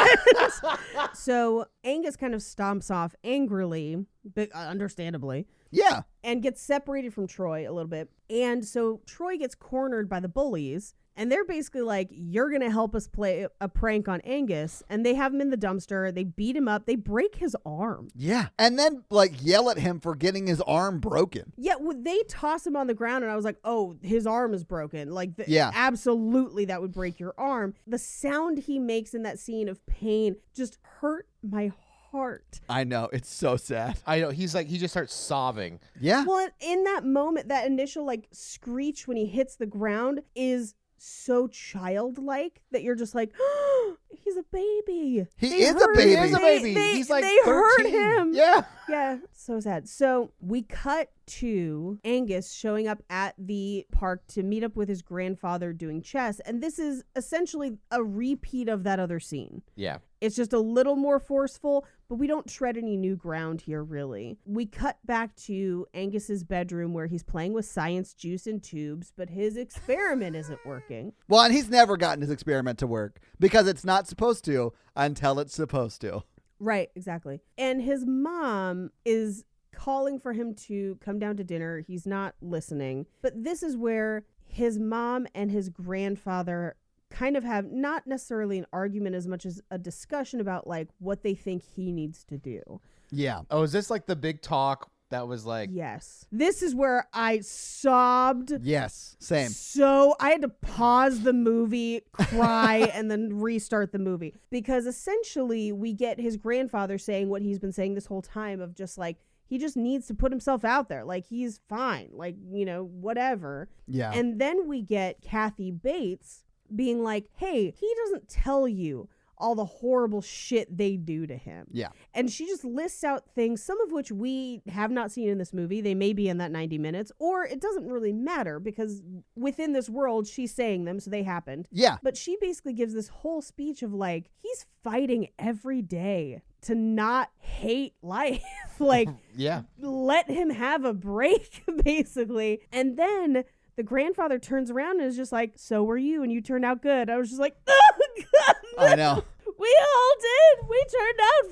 So Angus kind of stomps off angrily, but understandably, Yeah. and gets separated from Troy a little bit. And so Troy gets cornered by the bullies. And they're basically like, you're going to help us play a prank on Angus. And they have him in the dumpster. They beat him up. They break his arm. Yeah. And then like yell at him for getting his arm broken. Yeah, they toss him on the ground. And I was like, oh, his arm is broken. Like, Yeah. absolutely that would break your arm. The sound he makes in that scene of pain just hurt my heart. I know. It's so sad. I know. He's like, he just starts sobbing. Yeah. Well, in that moment, that initial like screech when he hits the ground is so childlike that you're just like, oh, he's a baby. He They is a hurt baby. him. He is a baby. They, He's like they hurt 13. him. Yeah. Yeah, so sad. So we cut to Angus showing up at the park to meet up with his grandfather doing chess. And this is essentially a repeat of that other scene. Yeah. It's just a little more forceful, but we don't tread any new ground here, really. We cut back to Angus's bedroom where he's playing with science juice and tubes, but his experiment isn't working. Well, and he's never gotten his experiment to work because it's not supposed to until it's supposed to. Right, exactly. And his mom is calling for him to come down to dinner. He's not listening. But this is where his mom and his grandfather kind of have not necessarily an argument as much as a discussion about like what they think he needs to do. Yeah. Oh, is this like the big talk that was like, Yes. This is where I sobbed. Yes. Same. So I had to pause the movie, cry, and then restart the movie. Because essentially we get his grandfather saying what he's been saying this whole time of just like, he just needs to put himself out there. Like, he's fine. Like, you know, whatever. Yeah. And then we get Kathy Bates being like, hey, he doesn't tell you all the horrible shit they do to him. Yeah. And she just lists out things, some of which we have not seen in this movie. They may be in that 90 minutes, or it doesn't really matter because within this world, she's saying them, so they happened. Yeah. But she basically gives this whole speech of like, he's fighting every day to not hate life. Like, yeah. let him have a break, basically. And then the grandfather turns around and is just like, so were you, and you turned out good. I was just like, oh, God, no. I know. We all did. We turned out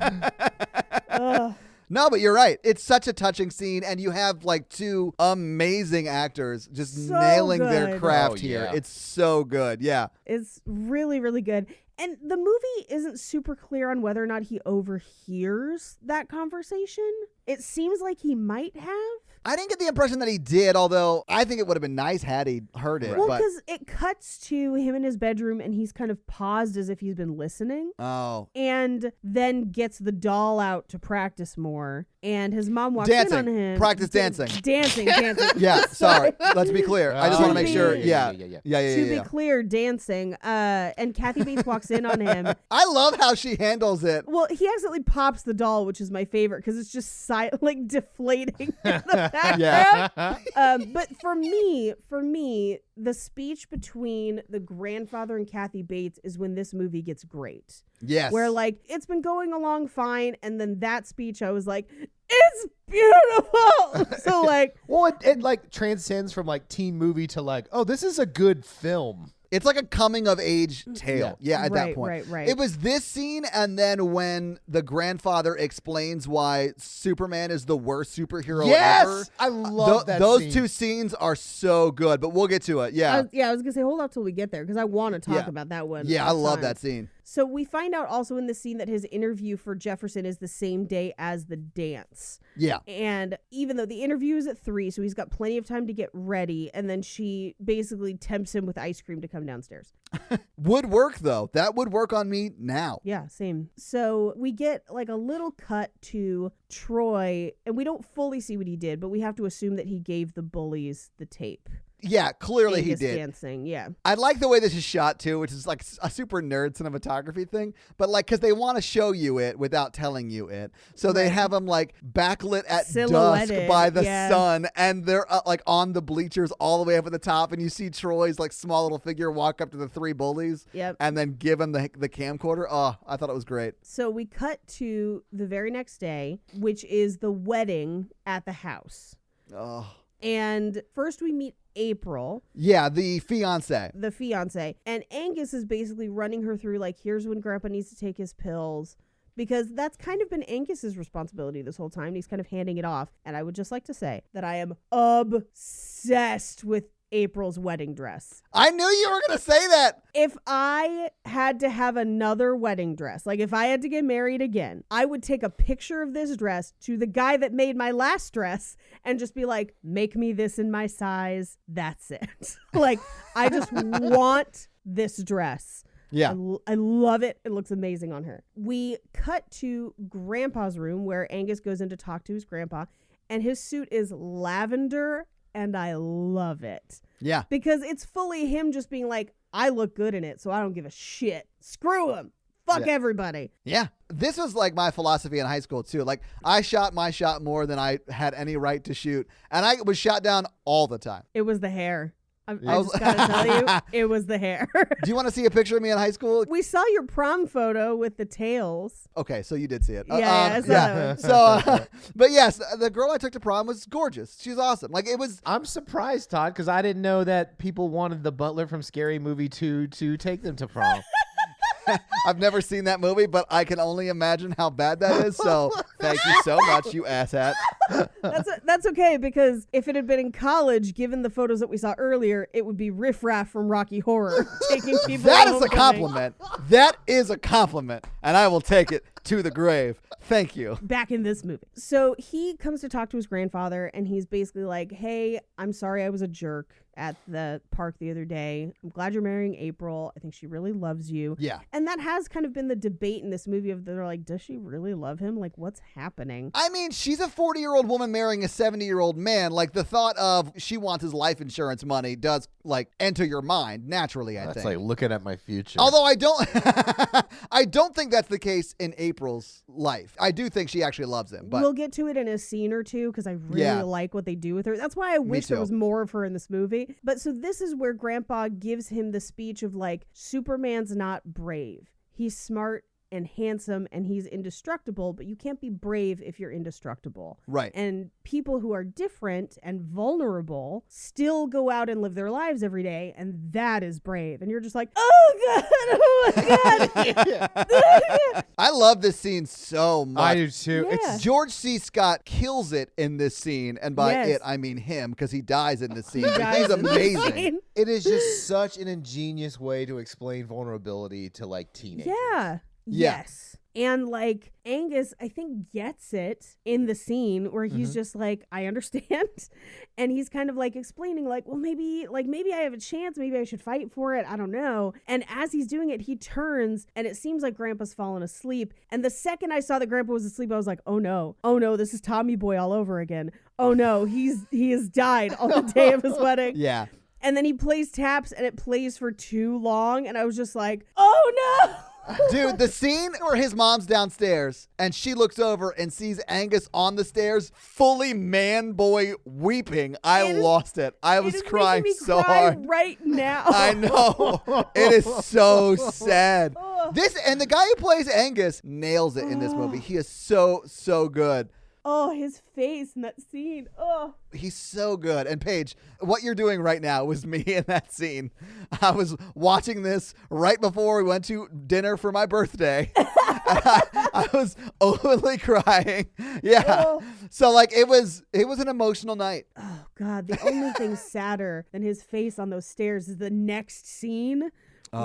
fine. Ugh. No, but you're right. It's such a touching scene, and you have like two amazing actors just So nailing their good. craft Oh, here. yeah. It's so good. Yeah. It's really, really good. And the movie isn't super clear on whether or not he overhears that conversation. It seems like he might have. I didn't get the impression that he did, although I think it would have been nice had he heard it. Well, But because it cuts to him in his bedroom and he's kind of paused as if he's been listening. oh, And then gets the doll out to practice more. And his mom walks Dancing. in on him. Practice dancing. Dancing. yeah. Sorry. Let's be clear. I just Oh, want to make sure. yeah, Yeah. yeah. To be clear, dancing. And Kathy Bates walks in on him. I love how she handles it. Well, he accidentally pops the doll, which is my favorite because it's just like deflating in the background. But for me, the speech between the grandfather and Kathy Bates is when this movie gets great. Yes. Where like it's been going along fine, and then that speech, I was like, it's beautiful. So like, Well, it like transcends from like teen movie to like, oh, this is a good film. It's like a coming of age tale. Yeah, at that point. Right. It was this scene, and then when the grandfather explains why Superman is the worst superhero ever. I love that Those scene. two scenes are so good, but we'll get to it. Yeah. I was gonna say hold out till we get there because I want to talk Yeah. about that one. Yeah, I love time. that scene. So we find out also in the scene that his interview for Jefferson is the same day as the dance. Yeah. And even though the interview is at 3, so he's got plenty of time to get ready, and then she basically tempts him with ice cream to come downstairs. Would work, though. That would work on me now. Yeah, same. So we get like a little cut to Troy, and we don't fully see what he did, but we have to assume that he gave the bullies the tape. Yeah, clearly Angus he did. Dancing, yeah. I like the way this is shot too, which is like a super nerd cinematography thing, but like because they want to show you it without telling you it, so they have him like backlit at dusk Silhouetted, by the yeah. sun, and they're like on the bleachers all the way up at the top, and you see Troy's like small little figure walk up to the 3 bullies, Yep. and then give him the camcorder. Oh, I thought it was great. So we cut to the very next day, which is the wedding at the house. Oh, And first we meet April, yeah, the fiance. the fiance, and Angus is basically running her through like, here's when Grandpa needs to take his pills, because that's kind of been Angus's responsibility this whole time. He's kind of handing it off. And I would just like to say that I am obsessed with April's wedding dress. I knew you were gonna say that. If I had to have another wedding dress, like if I had to get married again, I would take a picture of this dress to the guy that made my last dress and just be like, make me this in my size. That's it. Like, I just want this dress. Yeah. I love it. It looks amazing on her. We cut to Grandpa's room where Angus goes in to talk to his grandpa, and his suit is lavender, and I love it. Yeah. Because it's fully him just being like, I look good in it, so I don't give a shit. Screw him. Fuck everybody. Yeah. This was like my philosophy in high school too. Like I shot my shot more than I had any right to shoot. And I was shot down all the time. It was the hair. I just gotta tell you, it was the hair. Do you want to see a picture of me in high school? We saw your prom photo with the tails. Okay, so you did see it. Yeah, I saw that one. So, but yes, the girl I took to prom was gorgeous. She's awesome. Like it was. I'm surprised, Todd, because I didn't know that people wanted the butler from Scary Movie 2 to take them to prom. I've never seen that movie, but I can only imagine how bad that is. So thank you so much, you asshat. That's okay, because if it had been in college, given the photos that we saw earlier, it would be Riff Raff from Rocky Horror taking people. That home is a from me. compliment. That is a compliment, and I will take it to the grave. Thank you. Back in this movie. So he comes to talk to his grandfather, and he's basically like, hey, I'm sorry I was a jerk at the park the other day. I'm glad you're marrying April. I think she really loves you. Yeah. And that has kind of been the debate in this movie of they're like, does she really love him? Like, what's happening? I mean, she's a 40-year-old woman marrying a 70-year-old man. Like, the thought of she wants his life insurance money does, like, enter your mind naturally, I That's think. like looking at my future. Although I don't I don't think that's the case in April's life. I do think she actually loves him. But We'll get to it in a scene or two because I really like what they do with her. That's why I wish there too. was more of her in this movie. But so this is where Grandpa gives him the speech of like, Superman's not brave. He's smart and handsome and he's indestructible, but you can't be brave if you're indestructible. Right. And people who are different and vulnerable still go out and live their lives every day, and that is brave. And you're just like, oh my God. I love this scene so much. I do too. Yeah. It's George C. Scott kills it in this scene, and by Yes. it I mean him, because he dies in this scene. He But dies he's in the amazing. scene. It is just such an ingenious way to explain vulnerability to like teenagers. Yeah. Yeah. Yes. And like Angus, I think, gets it in the scene where he's just like, I understand. And he's kind of like explaining like, well, maybe I have a chance. Maybe I should fight for it. I don't know. And as he's doing it, he turns and it seems like Grandpa's fallen asleep. And the second I saw that Grandpa was asleep, I was like, oh no, this is Tommy Boy all over again. Oh no, he has died on the day of his wedding. Yeah. And then he plays taps and it plays for too long. And I was just like, oh no. Dude, the scene where his mom's downstairs and she looks over and sees Angus on the stairs, fully man boy weeping. I lost it. I was crying making me so cry hard. right now. I know. It is so sad. This and the guy who plays Angus nails it in this movie. He is so good. Oh, his face in that scene. Oh. He's so good. And Paige, what you're doing right now was me in that scene. I was watching this right before we went to dinner for my birthday. And I was openly crying. Yeah. Oh. So like it was an emotional night. Oh God, the only thing sadder than his face on those stairs is the next scene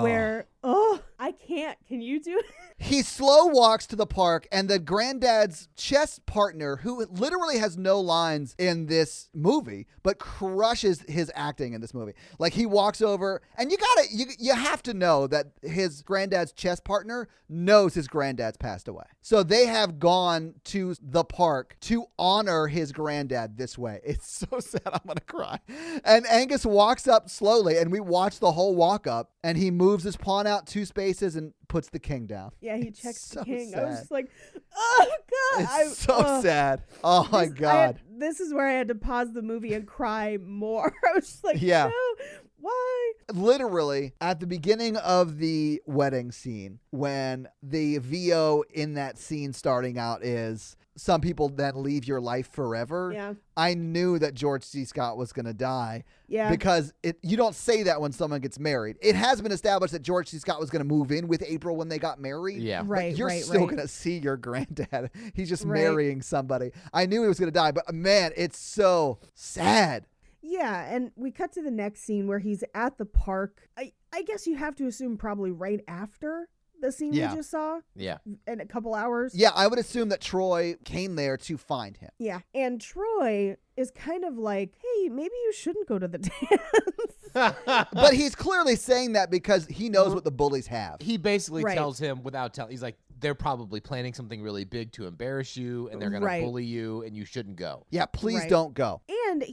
where, I can't. Can you do it? He slow walks to the park, and the granddad's chess partner, who literally has no lines in this movie, but crushes his acting in this movie. Like, he walks over, and you have to know that his granddad's chess partner knows his granddad's passed away. So they have gone to the park to honor his granddad this way. It's so sad. I'm going to cry. And Angus walks up slowly, and we watch the whole walk up, and he moves his pawn out 2 spaces and puts the king down. Yeah, he It's checks so the king. sad. I was just like, oh, God. It's so sad. Oh, my God. This is where I had to pause the movie and cry more. I was just like, Yeah. no, why? Literally, at the beginning of the wedding scene, when the VO in that scene starting out is, some people then leave your life forever. Yeah. I knew that George C. Scott was going to die. Yeah. Because you don't say that when someone gets married. It has been established that George C. Scott was going to move in with April when they got married. Yeah. Right, But you're right, still right. going to see your granddad. He's just Right. marrying somebody. I knew he was going to die, but man, it's so sad. Yeah, and we cut to the next scene where he's at the park. I guess you have to assume probably right after the scene Yeah. we just saw Yeah. in a couple hours. Yeah, I would assume that Troy came there to find him. Yeah. And Troy is kind of like, hey, maybe you shouldn't go to the dance. But he's clearly saying that because he knows what the bullies have. He basically Right. tells him without telling. He's like, they're probably planning something really big to embarrass you, and they're going Right. to bully you, and you shouldn't go. Yeah, please Right. don't go. And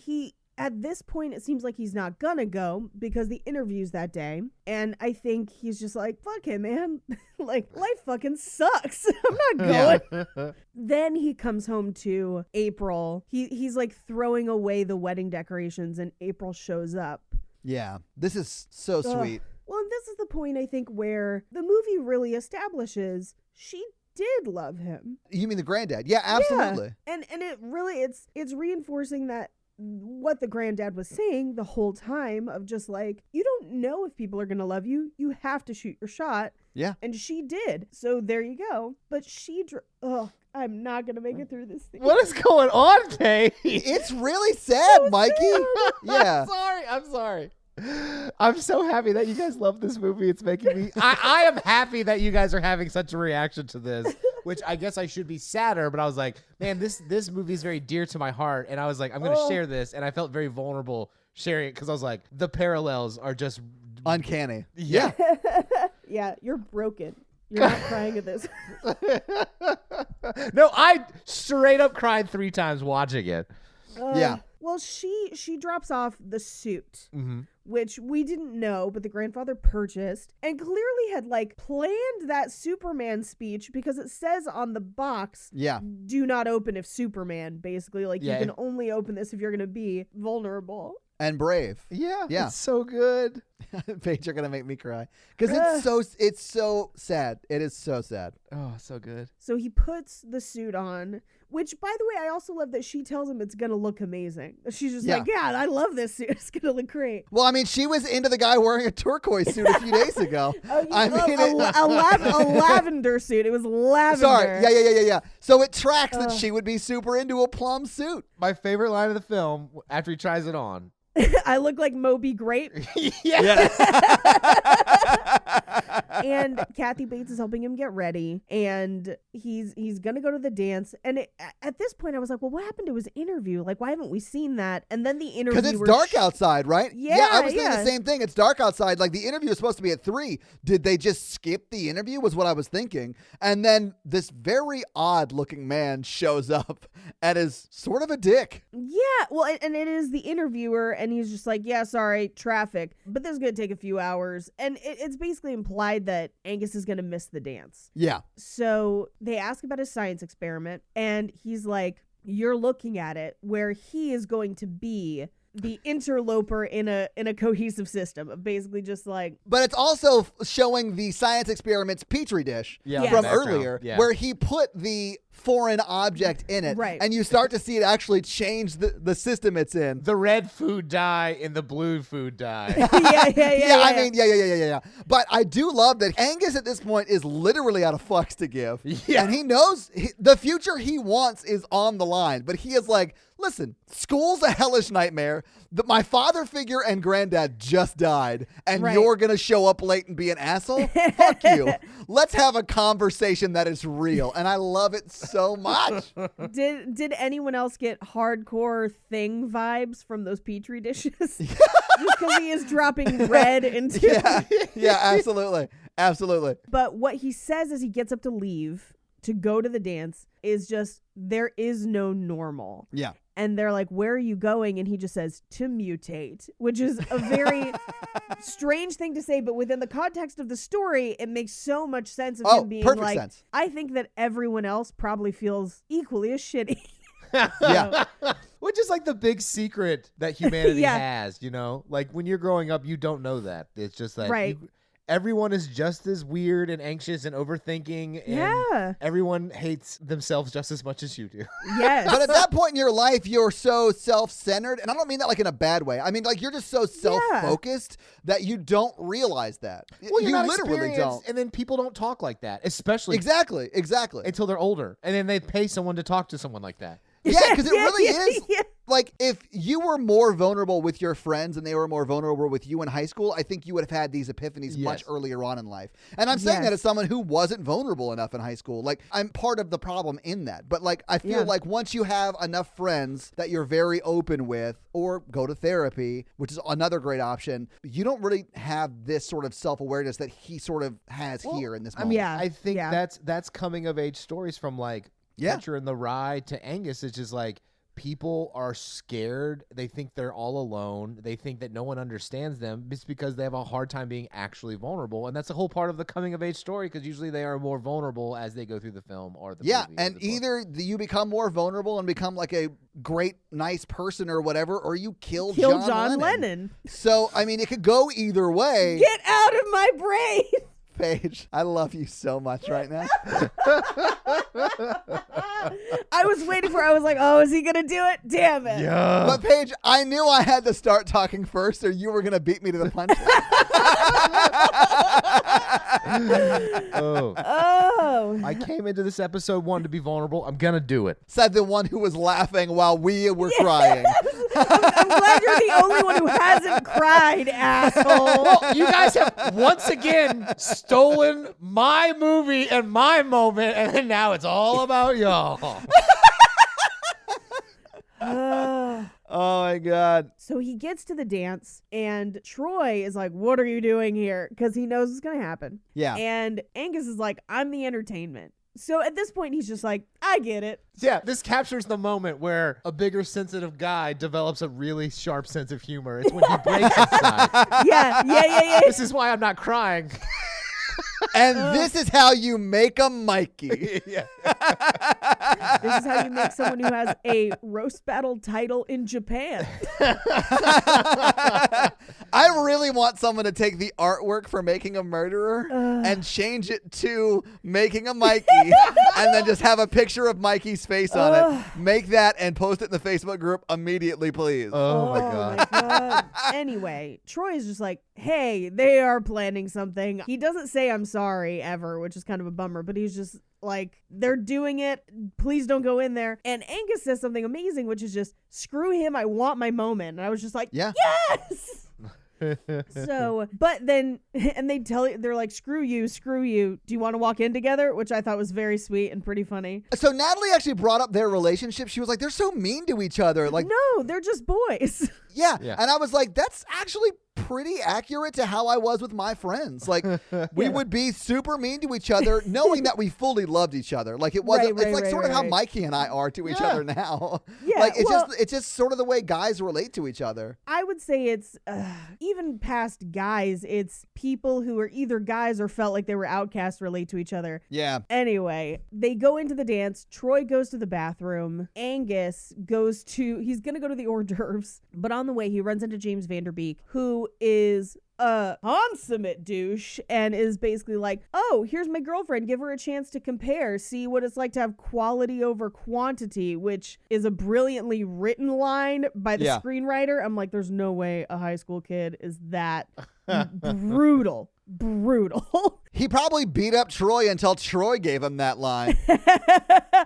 at this point, it seems like he's not gonna go because the interview's that day. And I think he's just like, fuck it, man. Like, life fucking sucks. I'm not going. Then he comes home to April. He's like throwing away the wedding decorations, and April shows up. Yeah, this is so sweet. Well, and this is the point, I think, where the movie really establishes she did love him. You mean the granddad? Yeah, absolutely. Yeah. And it really, it's reinforcing that what the granddad was saying the whole time of just like, you don't know if people are going to love you. You have to shoot your shot. Yeah. And she did. So there you go. But I'm not going to make it through this thing. What is going on, Paige? It's really sad, Mikey. Yeah. I'm sorry. I'm so happy that you guys love this movie. It's making me. I am happy that you guys are having such a reaction to this, which I guess I should be sadder. But I was like, man, this movie is very dear to my heart, and I was like, I'm going to share this, and I felt very vulnerable sharing it because I was like, the parallels are just Uncanny. Yeah. Yeah, you're broken. You're not crying at this. No, I straight up cried 3 times watching it. Yeah. Well, she drops off the suit, Mm-hmm. which we didn't know, but the grandfather purchased and clearly had like planned that Superman speech because it says on the box, Yeah. do not open if Superman, basically. Like, Yeah, you can only open this if you're going to be vulnerable. And brave. Yeah. Yeah. It's so good. Paige, you're gonna make me cry because it's so sad. It is so sad. Oh, so good. So he puts the suit on, which, by the way, I also love that she tells him it's going to look amazing. She's just like, yeah, I love this suit. It's going to look great. Well, I mean, she was into the guy wearing a turquoise suit a few days ago. A lavender suit. It was lavender. Sorry. Yeah. So it tracks that she would be super into a plum suit. My favorite line of the film after he tries it on. I look like Moby Grape. Yes. And Kathy Bates is helping him get ready, and he's gonna go to the dance. And at this point, I was like, well, what happened to his interview? Like, why haven't we seen that? And then the interview, Because it's dark outside, right? Yeah, I was thinking yeah. the same thing. It's dark outside. Like, the interview was supposed to be at 3. Did they just skip the interview was what I was thinking. And then this very odd looking man shows up and is sort of a dick. Yeah, well, and it is the interviewer, and he's just like, yeah, sorry, traffic, but this is gonna take a few hours. And it's basically implied that Angus is gonna miss the dance. Yeah. So they ask about his science experiment, and he's like, you're looking at it where he is going to be the interloper in a cohesive system of basically just like. But it's also showing the science experiment's petri dish Yeah, from background. earlier Yeah. where he put the foreign object in it. Right. And you start to see it actually change the system it's in. The red food dye and the blue food dye. I mean, yeah. But I do love that Angus at this point is literally out of fucks to give. Yeah. And he knows the future he wants is on the line. But he is like, listen, school's a hellish nightmare. My father figure and granddad just died, and Right. you're going to show up late and be an asshole? Fuck you. Let's have a conversation that is real. And I love it so much. Did anyone else get hardcore Thing vibes from those Petri dishes? Just because he is dropping red into Yeah, absolutely. But what he says as he gets up to leave to go to the dance is just, there is no normal. Yeah. And they're like, where are you going? And he just says, to mutate, which is a very strange thing to say. But within the context of the story, it makes so much sense of him being perfect like, sense. I think that everyone else probably feels equally as shitty. Yeah. Which is like the big secret that humanity Yeah. has, you know? Like when you're growing up, you don't know that. It's just like Right. everyone is just as weird and anxious and overthinking. And Yeah. everyone hates themselves just as much as you do. Yes. But at that point in your life, you're so self-centered. And I don't mean that like in a bad way. I mean, like you're just so self-focused that you don't realize that. Well, you're you not literally experienced, don't. and then people don't talk like that, especially Exactly. until they're older. And then they pay someone to talk to someone like that. Yeah, because it really Yeah. is. Like, if you were more vulnerable with your friends and they were more vulnerable with you in high school, I think you would have had these epiphanies much Yes. earlier on in life. And I'm saying that Yes. as someone who wasn't vulnerable enough in high school. Like, I'm part of the problem in that. But, like, I feel Yeah. like once you have enough friends that you're very open with, or go to therapy, which is another great option, you don't really have this sort of self-awareness that he sort of has here in this moment. Yeah. I think Yeah. that's coming of age stories from like Yeah. Catcher in the Rye to Angus. It's just like people are scared. They think they're all alone. They think that no one understands them. It's because they have a hard time being actually vulnerable. And that's a whole part of the coming of age story, because usually they are more vulnerable as they go through the film or the movie. or And the book. either you become more vulnerable and become like a great, nice person or whatever, or you kill John Lennon. So, I mean, it could go either way. Get out of my brain. Paige, I love you so much right now. I was waiting I was like, oh, is he going to do it? Damn it. Yeah. But Paige, I knew I had to start talking first or you were going to beat me to the punch. Oh. Oh. I came into this episode wanting to be vulnerable. I'm going to do it. Said the one who was laughing while we were crying. I'm glad you're the only one who hasn't cried, asshole. Well, you guys have once again stolen my movie and my moment, and then now it's all about y'all. Oh my God. So he gets to the dance, and Troy is like, what are you doing here? Because he knows what's going to happen. Yeah. And Angus is like, I'm the entertainment. So at this point, he's just like, I get it. Yeah, this captures the moment where a bigger, sensitive guy develops a really sharp sense of humor. It's when he breaks inside. Yeah. This is why I'm not crying. And this is how you make a Mikey. Yeah. This is how you make someone who has a roast battle title in Japan. I really want someone to take the artwork for Making a Murderer and change it to Making a Mikey and then just have a picture of Mikey's face on it. Make that and post it in the Facebook group immediately, please. Oh my God. Anyway, Troy is just like, hey, they are planning something. He doesn't say I'm sorry ever, which is kind of a bummer, but he's just like, they're doing it. Please don't go in there. And Angus says something amazing, which is just, screw him. I want my moment. And I was just like, yes. So, but then, and they tell you, they're like, screw you. Do you want to walk in together? Which I thought was very sweet and pretty funny. So Natalie actually brought up their relationship. She was like, they're so mean to each other. Like, No, they're just boys. yeah. Yeah. And I was like, that's actually pretty accurate to how I was with my friends. Like, we would be super mean to each other, knowing that we fully loved each other. Like, it wasn't. Right, it's like sort of how right. Mikey and I are to each other now. Yeah, like well- it's just sort of the way guys relate to each other. I would say it's even past guys, it's people who are either guys or felt like they were outcasts relate to each other. Yeah. Anyway, they go into the dance. Troy goes to the bathroom. Angus he's going to go to the hors d'oeuvres, but on the way he runs into James Vanderbeek, who is a consummate douche and is basically like, oh, here's my girlfriend. Give her a chance to compare. See what it's like to have quality over quantity, which is a brilliantly written line by the screenwriter. I'm like, there's no way a high school kid is that brutal. He probably beat up Troy until Troy gave him that line.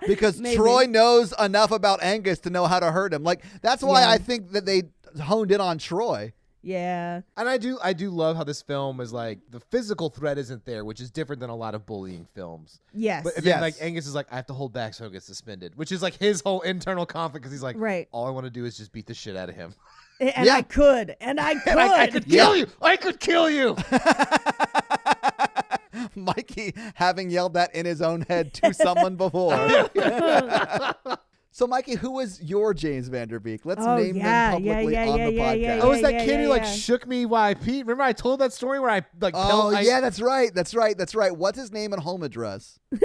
Because Troy knows enough about Angus to know how to hurt him. Like, that's why I think that they honed in on Troy. Yeah. And I do love how this film is like, the physical threat isn't there, which is different than a lot of bullying films. Yes. But then, like, Angus is like, I have to hold back so I don't get suspended, which is like his whole internal conflict, because he's like, all I want to do is just beat the shit out of him. And I could. I could kill you. I could kill you. Mikey having yelled that in his own head to someone before. So, Mikey, who was your James Vanderbeek? Let's name them publicly on the podcast. Oh, was that kid who like shook me while I peed? Remember I told that story where I like that's right. What's his name and home address? So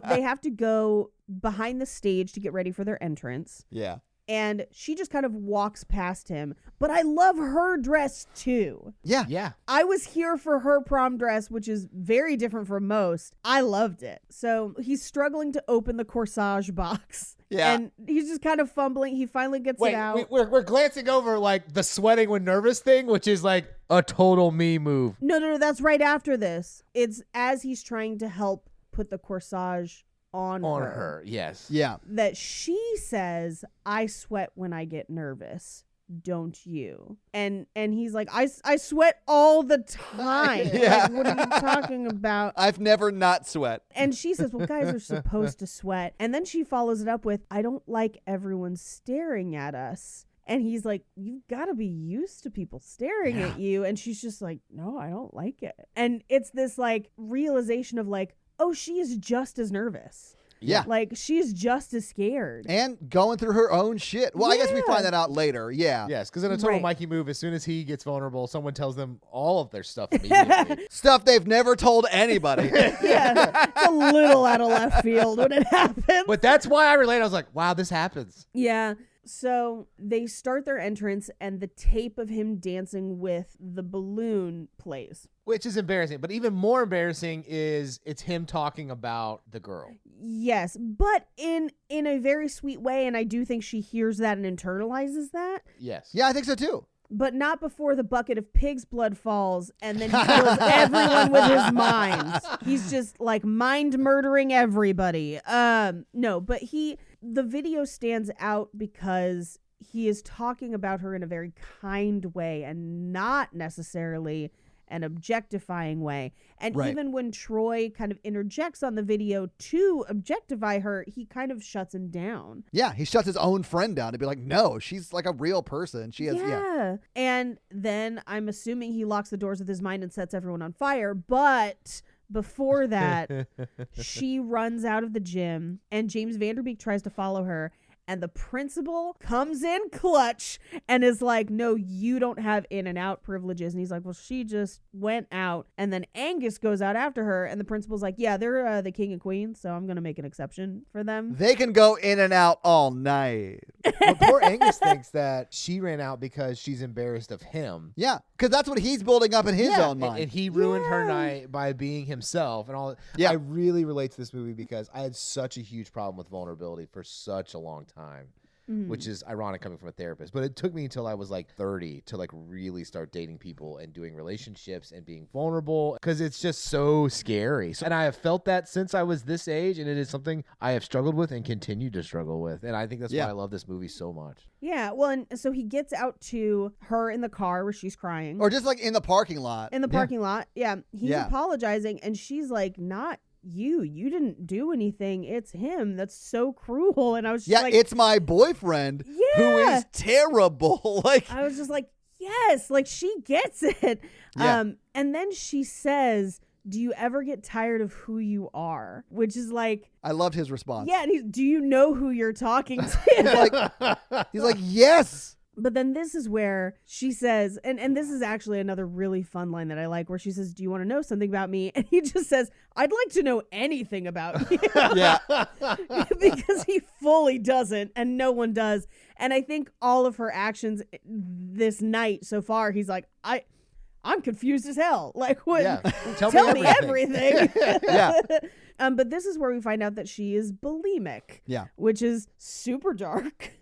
they have to go behind the stage to get ready for their entrance. Yeah. And she just kind of walks past him. But I love her dress too. Yeah. I was here for her prom dress, which is very different from most. I loved it. So he's struggling to open the corsage box. Yeah. And he's just kind of fumbling. He finally gets it out. We're glancing over like the sweating when nervous thing, which is like a total me move. No. That's right after this. It's as he's trying to help put the corsage on her. Yes. Yeah. That she says, I sweat when I get nervous. Don't you? And he's like, I sweat all the time. Yeah. Like, what are you talking about? I've never not sweat. And she says, well, guys are supposed to sweat. And then she follows it up with, I don't like everyone staring at us. And he's like, you've got to be used to people staring at you. And she's just like, no, I don't like it. And it's this like realization of like, oh, she is just as nervous. Yeah. Like, she's just as scared. And going through her own shit. Well, I guess we find that out later. Yeah. Yes, because in a total Mikey move, as soon as he gets vulnerable, someone tells them all of their stuff immediately. Stuff they've never told anybody. Yeah. It's a little out of left field when it happens. But that's why I relate. I was like, wow, this happens. Yeah. So they start their entrance and the tape of him dancing with the balloon plays. Which is embarrassing. But even more embarrassing is it's him talking about the girl. Yes, but in a very sweet way. And I do think she hears that and internalizes that. Yes. Yeah, I think so too. But not before the bucket of pig's blood falls and then he kills everyone with his mind. He's just like mind murdering everybody. No, but the video stands out because he is talking about her in a very kind way and not necessarily an objectifying way. And even when Troy kind of interjects on the video to objectify her, he kind of shuts him down. Yeah, he shuts his own friend down to be like, no, she's like a real person. She has, yeah. And then I'm assuming he locks the doors with his mind and sets everyone on fire. But before that, she runs out of the gym and James Vanderbeek tries to follow her. And the principal comes in clutch and is like, no, you don't have in and out privileges. And he's like, well, she just went out. And then Angus goes out after her. And the principal's like, yeah, they're the king and queen. So I'm going to make an exception for them. They can go in and out all night. But poor Angus thinks that she ran out because she's embarrassed of him. Yeah, because that's what he's building up in his own mind. And he ruined her night by being himself and all. Yeah. I really relate to this movie because I had such a huge problem with vulnerability for such a long time. Which is ironic coming from a therapist. But it took me until I was like 30 to like really start dating people and doing relationships and being vulnerable because it's just so scary. And I have felt that since I was this age, and it is something I have struggled with and continue to struggle with. And I think that's why I love this movie so much. Yeah. Well, and so he gets out to her in the car where she's crying. Or just like in the parking lot. In the parking lot. Yeah. He's apologizing and she's like, not you didn't do anything, it's him, that's so cruel. And I was just like, it's my boyfriend who is terrible. Like, I was just like, yes, like she gets it. And then she says, do you ever get tired of who you are? Which is like, I loved his response. Yeah, and do you know who you're talking to? He's like, yes, But then this is where she says, and this is actually another really fun line that I like, where she says, do you want to know something about me? And he just says, I'd like to know anything about you. Yeah. Because he fully doesn't, and no one does. And I think all of her actions this night so far, he's like, I'm confused as hell. Like, what? Yeah. Tell me everything. Yeah. But this is where we find out that she is bulimic. Yeah. Which is super dark.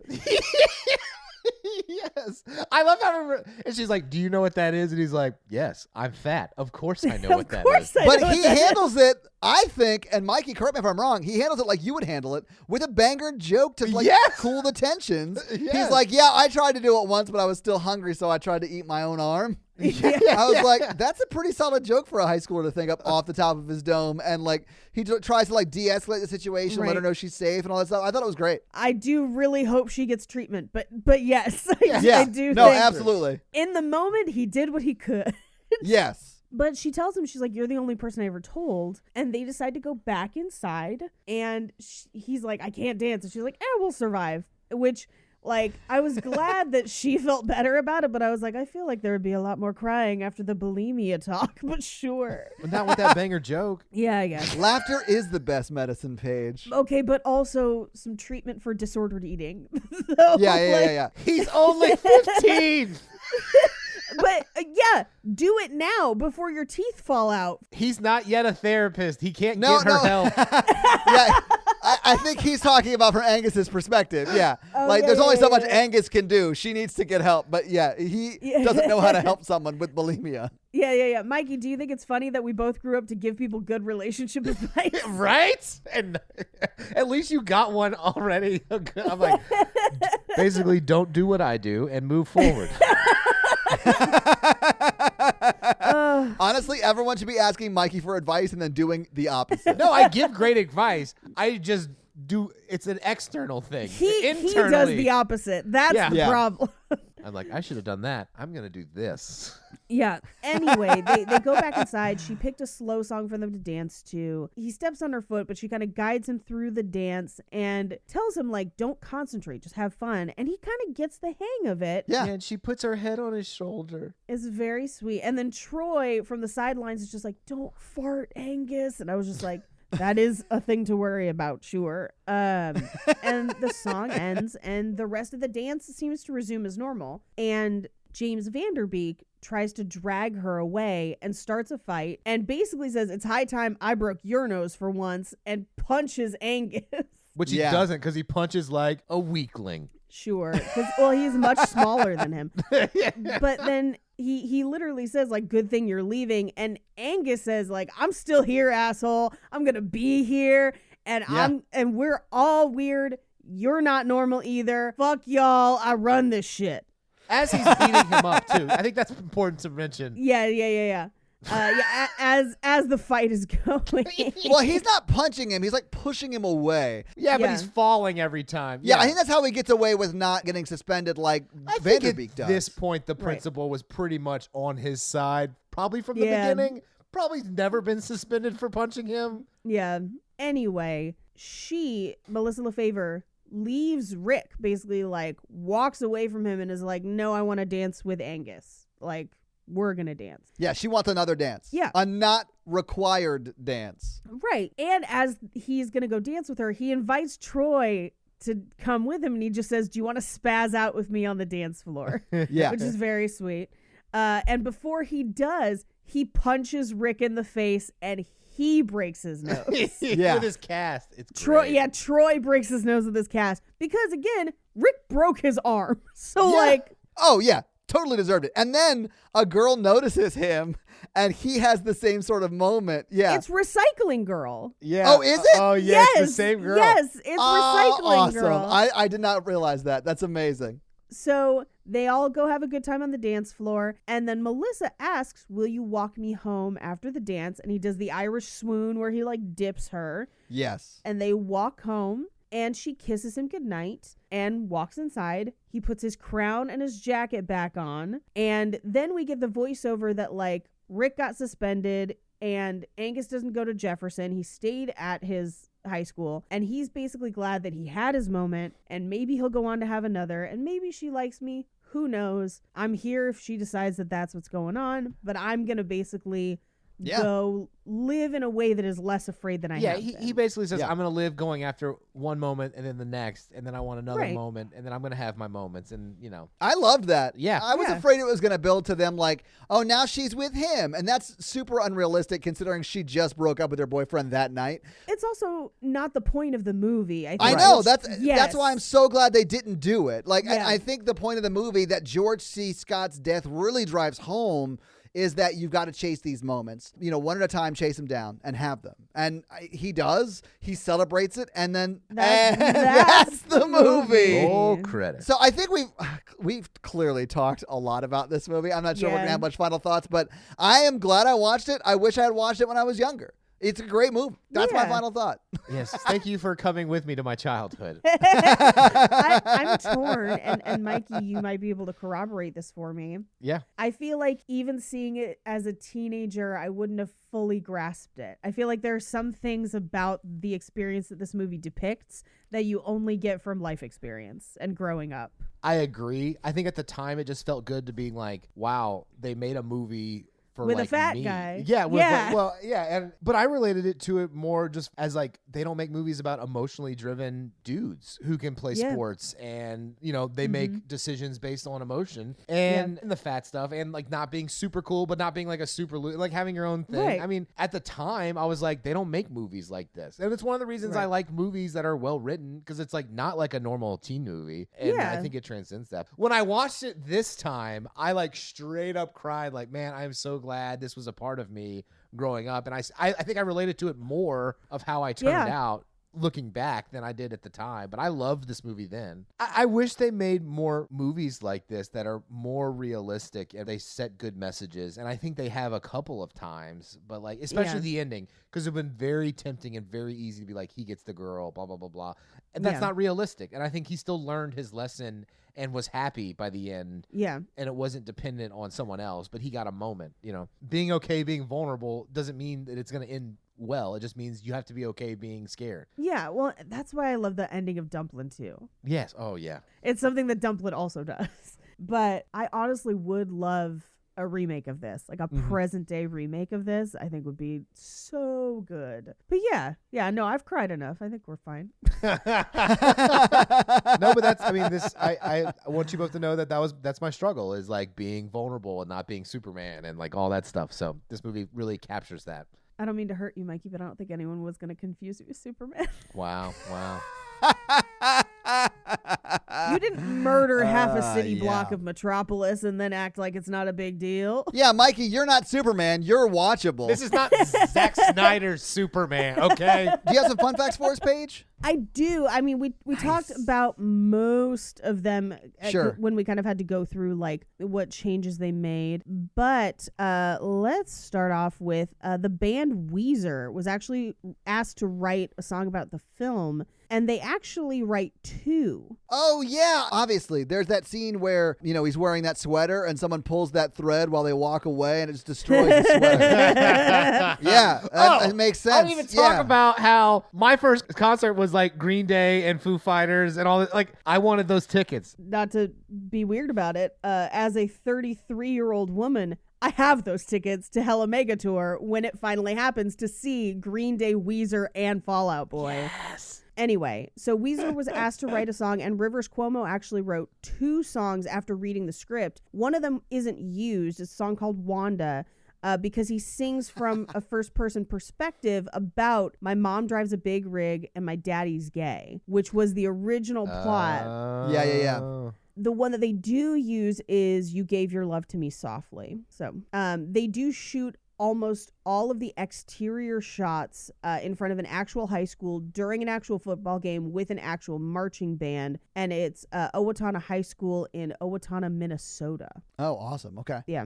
Yes. I love how and she's like, do you know what that is? And he's like, yes, I'm fat. Of course I know what that is. But he handles it, I think, and Mikey, correct me if I'm wrong, he handles it like you would handle it, with a banger joke to like Yes. cool the tensions. Yes. He's like, yeah, I tried to do it once, but I was still hungry, so I tried to eat my own arm. Yeah. I was like, that's a pretty solid joke for a high schooler to think up off the top of his dome. And like, he tries to like de-escalate the situation, let her know she's safe and all that stuff. I thought it was great. I do really hope she gets treatment, but yes, Yeah. I do No, think absolutely. in the moment he did what he could. Yes. But she tells him, she's like, you're the only person I ever told. And they decide to go back inside. And he's like, I can't dance. And she's like, we'll survive. Which, like, I was glad that she felt better about it. But I was like, I feel like there would be a lot more crying after the bulimia talk. But sure. But not with that banger joke. Yeah, I guess. Laughter is the best medicine, Paige. Okay, but also some treatment for disordered eating. So, Yeah. He's only 15. But yeah, do it now before your teeth fall out. He's not yet a therapist. He can't get her help. Yeah, I think he's talking about from Angus's perspective. Yeah, there's only so much Angus can do. She needs to get help, but he doesn't know how to help someone with bulimia. Yeah. Mikey, do you think it's funny that we both grew up to give people good relationship advice? Right? And at least you got one already. I'm like, basically, don't do what I do and move forward. Honestly, everyone should be asking Mikey for advice and then doing the opposite. No, I give great advice. I just do. It's an external thing. He Internally, does the opposite. That's the problem. I'm like, I should have done that. I'm going to do this. Yeah. Anyway, they go back inside. She picked a slow song for them to dance to. He steps on her foot, but she kind of guides him through the dance and tells him, like, don't concentrate, just have fun. And he kind of gets the hang of it. Yeah. And she puts her head on his shoulder. It's very sweet. And then Troy from the sidelines is just like, don't fart, Angus. And I was just like, that is a thing to worry about, sure. And the song ends, and the rest of the dance seems to resume as normal. And James Vanderbeek tries to drag her away and starts a fight and basically says, it's high time I broke your nose for once, and punches Angus. Which he doesn't, because he punches like a weakling. Sure. Because, he's much smaller than him. But then he literally says, like, good thing you're leaving. And Angus says, like, I'm still here, asshole. I'm going to be here. And and we're all weird. You're not normal either. Fuck y'all. I run this shit. As he's beating him up, too. I think that's important to mention. Yeah. As the fight is going. Well, he's not punching him. He's like pushing him away. Yeah, but he's falling every time. Yeah, I think that's how he gets away with not getting suspended like Vanderbeek does. At this point, the principal was pretty much on his side, probably from the beginning. Probably never been suspended for punching him. Yeah. Anyway, Melissa LaFavor, leaves Rick, basically like walks away from him and is like, no, I want to dance with Angus. Like, we're going to dance. Yeah, she wants another dance. Yeah. A not required dance. Right. And as he's going to go dance with her, he invites Troy to come with him, and he just says, do you want to spaz out with me on the dance floor? Yeah. Which is very sweet. And before he does, he punches Rick in the face, and he breaks his nose. With his cast. It's great. Troy breaks his nose with his cast. Because, again, Rick broke his arm. So, Oh, yeah. Totally deserved it. And then a girl notices him, and he has the same sort of moment. Yeah. It's Recycling Girl. Yeah. Oh, is it? Oh, yeah. It's the same girl. Yes, it's Recycling Girl. Awesome. I did not realize that. That's amazing. So they all go have a good time on the dance floor. And then Melissa asks, will you walk me home after the dance? And he does the Irish swoon where he like dips her. Yes. And they walk home. And she kisses him goodnight and walks inside. He puts his crown and his jacket back on. And then we get the voiceover that, like, Rick got suspended and Angus doesn't go to Jefferson. He stayed at his high school. And he's basically glad that he had his moment. And maybe he'll go on to have another. And maybe she likes me. Who knows? I'm here if she decides that that's what's going on, but I'm going to basically go live in a way that is less afraid than I have been. He basically says, Yeah. I'm going to live going after one moment and then the next, and then I want another Right. moment, and then I'm going to have my moments, and, you know. I loved that. Yeah. I was Yeah. afraid it was going to build to them like, oh, now she's with him. And that's super unrealistic considering she just broke up with her boyfriend that night. It's also not the point of the movie. I know. think. That's why I'm so glad they didn't do it. Like, Yeah. I think the point of the movie that George C. Scott's death really drives home is that you've got to chase these moments. You know, one at a time, chase them down and have them. And he does. He celebrates it. And then that's the movie. Full credit. So I think we've clearly talked a lot about this movie. I'm not sure we're going to have much final thoughts, but I am glad I watched it. I wish I had watched it when I was younger. It's a great movie. That's my Yeah. final thought. Yes. Thank you for coming with me to my childhood. I'm torn, and Mikey, you might be able to corroborate this for me. Yeah. I feel like even seeing it as a teenager, I wouldn't have fully grasped it. I feel like there are some things about the experience that this movie depicts that you only get from life experience and growing up. I agree. I think at the time it just felt good to be like, wow, they made a movie for With a like fat me. guy. Yeah, Yeah. But I related it to it more just as like they don't make movies about emotionally driven dudes who can play Yeah. sports, and you know they make decisions based on emotion and the fat stuff, and like not being super cool but not being like a super like having your own thing. Right. I mean, at the time I was like, they don't make movies like this, and it's one of the reasons I Right. like movies that are well written, because it's like not like a normal teen movie, and I Yeah. think it transcends that. When I watched it this time, I like straight up cried like, man, I am so glad this was a part of me growing up. And I think I related to it more of how I turned out looking back than I did at the time. But I loved this movie then. I wish they made more movies like this that are more realistic and they set good messages. And I think they have a couple of times, but like, especially the ending, because it's been very tempting and very easy to be like, he gets the girl, blah, blah, blah, blah. And that's not realistic. And I think he still learned his lesson and was happy by the end. Yeah. And it wasn't dependent on someone else, but he got a moment. You know, being okay, being vulnerable doesn't mean that it's going to end well. It just means you have to be okay being scared. Yeah. Well, that's why I love the ending of Dumplin' too. Yes. Oh, yeah. It's something that Dumplin' also does. But I honestly would love a remake of this, like a present day remake of this. I think would be so good. But no, I've cried enough. I think we're fine. No, but I want you both to know that's my struggle, is like being vulnerable and not being Superman and like all that stuff. So this movie really captures that. I don't mean to hurt you, Mikey, but I don't think anyone was going to confuse you with Superman. Wow. You didn't murder half a city yeah. block of Metropolis and then act like it's not a big deal. Yeah, Mikey, you're not Superman. You're watchable. This is not Zack Snyder's Superman, okay? Do you have some fun facts for us, Paige? I do. I mean, we talked about most of them Sure. when we kind of had to go through like what changes they made. But let's start off with the band Weezer was actually asked to write a song about the film, and they actually write two. Oh, yeah. Obviously, there's that scene where, you know, he's wearing that sweater and someone pulls that thread while they walk away and it just destroys the sweater. Yeah, that makes sense. I didn't even talk Yeah. about how my first concert was like Green Day and Foo Fighters and all that. Like, I wanted those tickets. Not to be weird about it, as a 33-year-old woman, I have those tickets to Hella Mega Tour when it finally happens to see Green Day, Weezer, and Fall Out Boy. Yes. Anyway, so Weezer was asked to write a song, and Rivers Cuomo actually wrote two songs after reading the script. One of them isn't used. It's a song called Wanda, because he sings from a first-person perspective about my mom drives a big rig and my daddy's gay, which was the original plot. Yeah. The one that they do use is You Gave Your Love to Me Softly. So they do shoot almost all of the exterior shots in front of an actual high school during an actual football game with an actual marching band. And it's Owatonna High School in Owatonna, Minnesota. Oh, awesome. Okay. Yeah.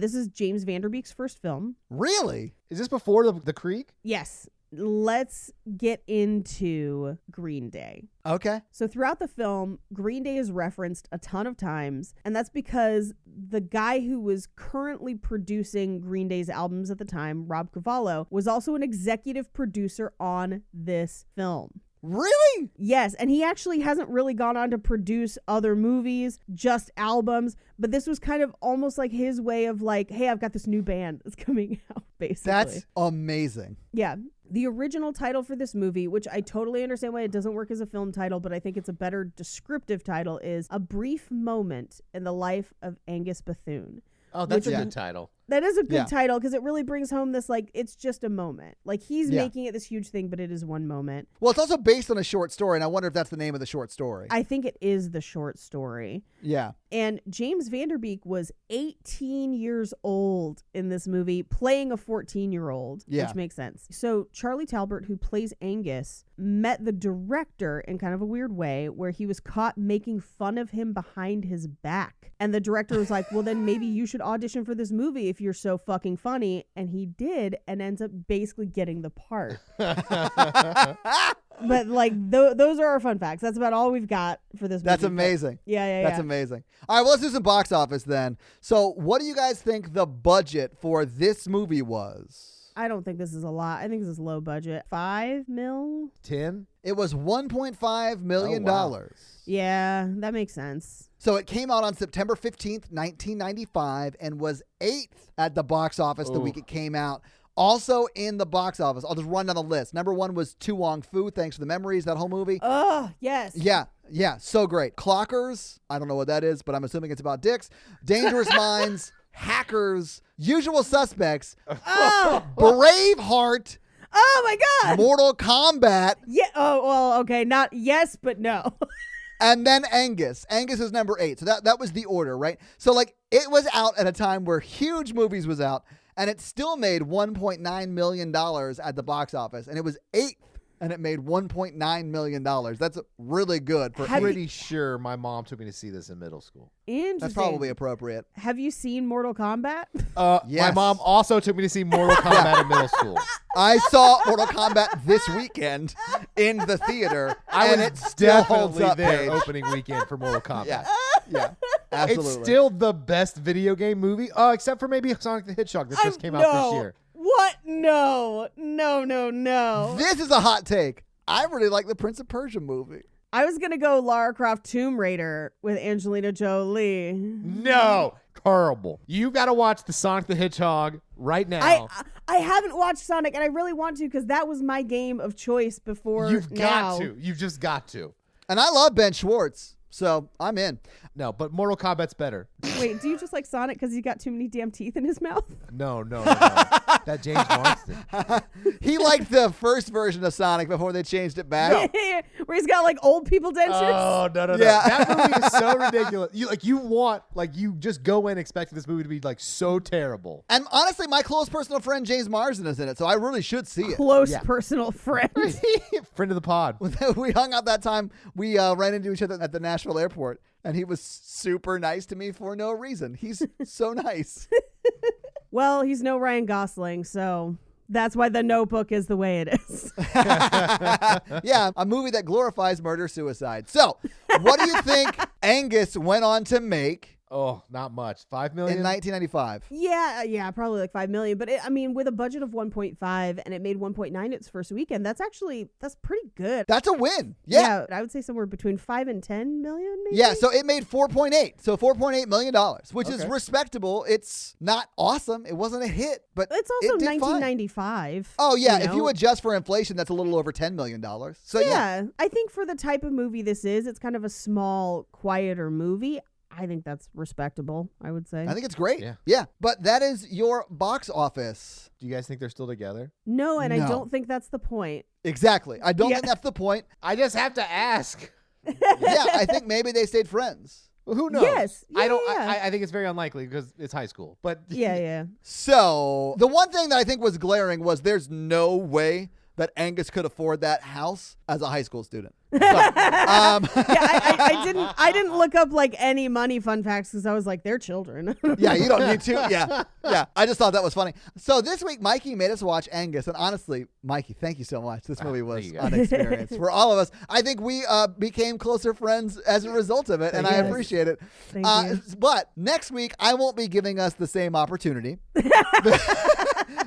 This is James Vanderbeek's first film. Really? Is this before the Creek? Yes. Let's get into Green Day. Okay. So throughout the film, Green Day is referenced a ton of times, and that's because the guy who was currently producing Green Day's albums at the time, Rob Cavallo, was also an executive producer on this film. Really? Yes, and he actually hasn't really gone on to produce other movies, just albums, but this was kind of almost like his way of like, hey, I've got this new band that's coming out, basically. That's amazing. Yeah. The original title for this movie, which I totally understand why it doesn't work as a film title, but I think it's a better descriptive title, is A Brief Moment in the Life of Angus Bethune. Oh, that's a Which- good title. That is a good Yeah. title because it really brings home this, like, it's just a moment. Like, he's Yeah. making it this huge thing, but it is one moment. Well, it's also based on a short story, and I wonder if that's the name of the short story. I think it is the short story. Yeah. And James Vanderbeek was 18 years old in this movie, playing a 14-year-old, Yeah. which makes sense. So Charlie Talbert, who plays Angus, met the director in kind of a weird way where he was caught making fun of him behind his back. And the director was like, well, then maybe you should audition for this movie if you're so fucking funny. And he did, and ends up basically getting the part. But like those are our fun facts. That's about all we've got for this movie. That's amazing. Yeah. That's amazing. All right, well, let's do some box office then. So what do you guys think the budget for this movie was? I don't think this is a lot. I think this is low budget. 5 mil? 10? It was $1.5 million. Oh, wow. Yeah, that makes sense. So it came out on September 15th, 1995, and was 8th at the box office the Ooh. week it came out. Also in the box office, I'll just run down the list. Number 1 was Tu Wong Fu, Thanks for the Memories, that whole movie. Oh, yes. Yeah, so great. Clockers, I don't know what that is, but I'm assuming it's about dicks. Dangerous Minds, Hackers, Usual Suspects, Oh, Braveheart, oh my God. Mortal Kombat, Yeah. Oh, well, okay. Not yes, but no. and then Angus. Angus is number 8. So that was the order, right? So like it was out at a time where huge movies was out, and it still made $1.9 million at the box office, and it was 8th, and it made $1.9 million. That's really good for Have you- Pretty sure my mom took me to see this in middle school. Interesting. That's probably appropriate. Have you seen Mortal Kombat? My Yes. mom also took me to see Mortal Kombat in middle school. I saw Mortal Kombat this weekend in the theater, and it still holds Definitely up, there Paige. opening weekend for Mortal Kombat. Yeah, absolutely. It's still the best video game movie, except for maybe Sonic the Hedgehog that just came out No. this year. What? No. No. This is a hot take. I really like the Prince of Persia movie. I was going to go Lara Croft Tomb Raider with Angelina Jolie. No, terrible. You got to watch the Sonic the Hedgehog right now. I haven't watched Sonic, and I really want to because that was my game of choice before You've now. got to. You've just got to. And I love Ben Schwartz, so I'm in. No, but Mortal Kombat's better. Wait, do you just like Sonic because he got too many damn teeth in his mouth? No. That James Marsden. He liked the first version of Sonic before they changed it back. Where he's got like old people dentures? Oh, no. Yeah. That movie is so ridiculous. You just go in expecting this movie to be like so terrible. And honestly, my close personal friend James Marsden is in it, so I really should see it. Close Yeah. personal friend. Friend of the pod. We hung out that time. We ran into each other at the Nashville airport, and he was super nice to me for no reason. He's so nice. Well, he's no Ryan Gosling, so that's why The Notebook is the way it is. Yeah, a movie that glorifies murder-suicide. So, what do you think Angus went on to make Oh, not much. 5 million? in 1995? Yeah, probably like 5 million. But with a budget of 1.5 and it made 1.9 its first weekend, that's pretty good. That's a win. Yeah. I would say somewhere between 5 and 10 million, maybe. Yeah, so it made 4.8. So $4.8 million, which is Okay. respectable. It's not awesome. It wasn't a hit, but It's also it did fine. 1995. Oh, yeah. you If you know? adjust for inflation, that's a little over $10 million. So, yeah. I think for the type of movie this is, it's kind of a small, quieter movie. I think that's respectable, I would say. I think it's great. Yeah. Yeah. But that is your box office. Do you guys think they're still together? No, and No. I don't think that's the point. Exactly. I don't Yeah. think that's the point. I just have to ask. Yeah, I think maybe they stayed friends. Well, who knows? Yes. I don't. Yeah. I think it's very unlikely because it's high school. But Yeah. So the one thing that I think was glaring was there's no way that Angus could afford that house as a high school student. So, I didn't look up like any money fun facts because I was like, they're children. yeah, you don't need to. Yeah. I just thought that was funny. So this week, Mikey made us watch Angus, and honestly, Mikey, thank you so much. This movie was thank you, an experience for all of us. I think we became closer friends as a result of it, and I Yes. appreciate it. Thank you. But next week, I won't be giving us the same opportunity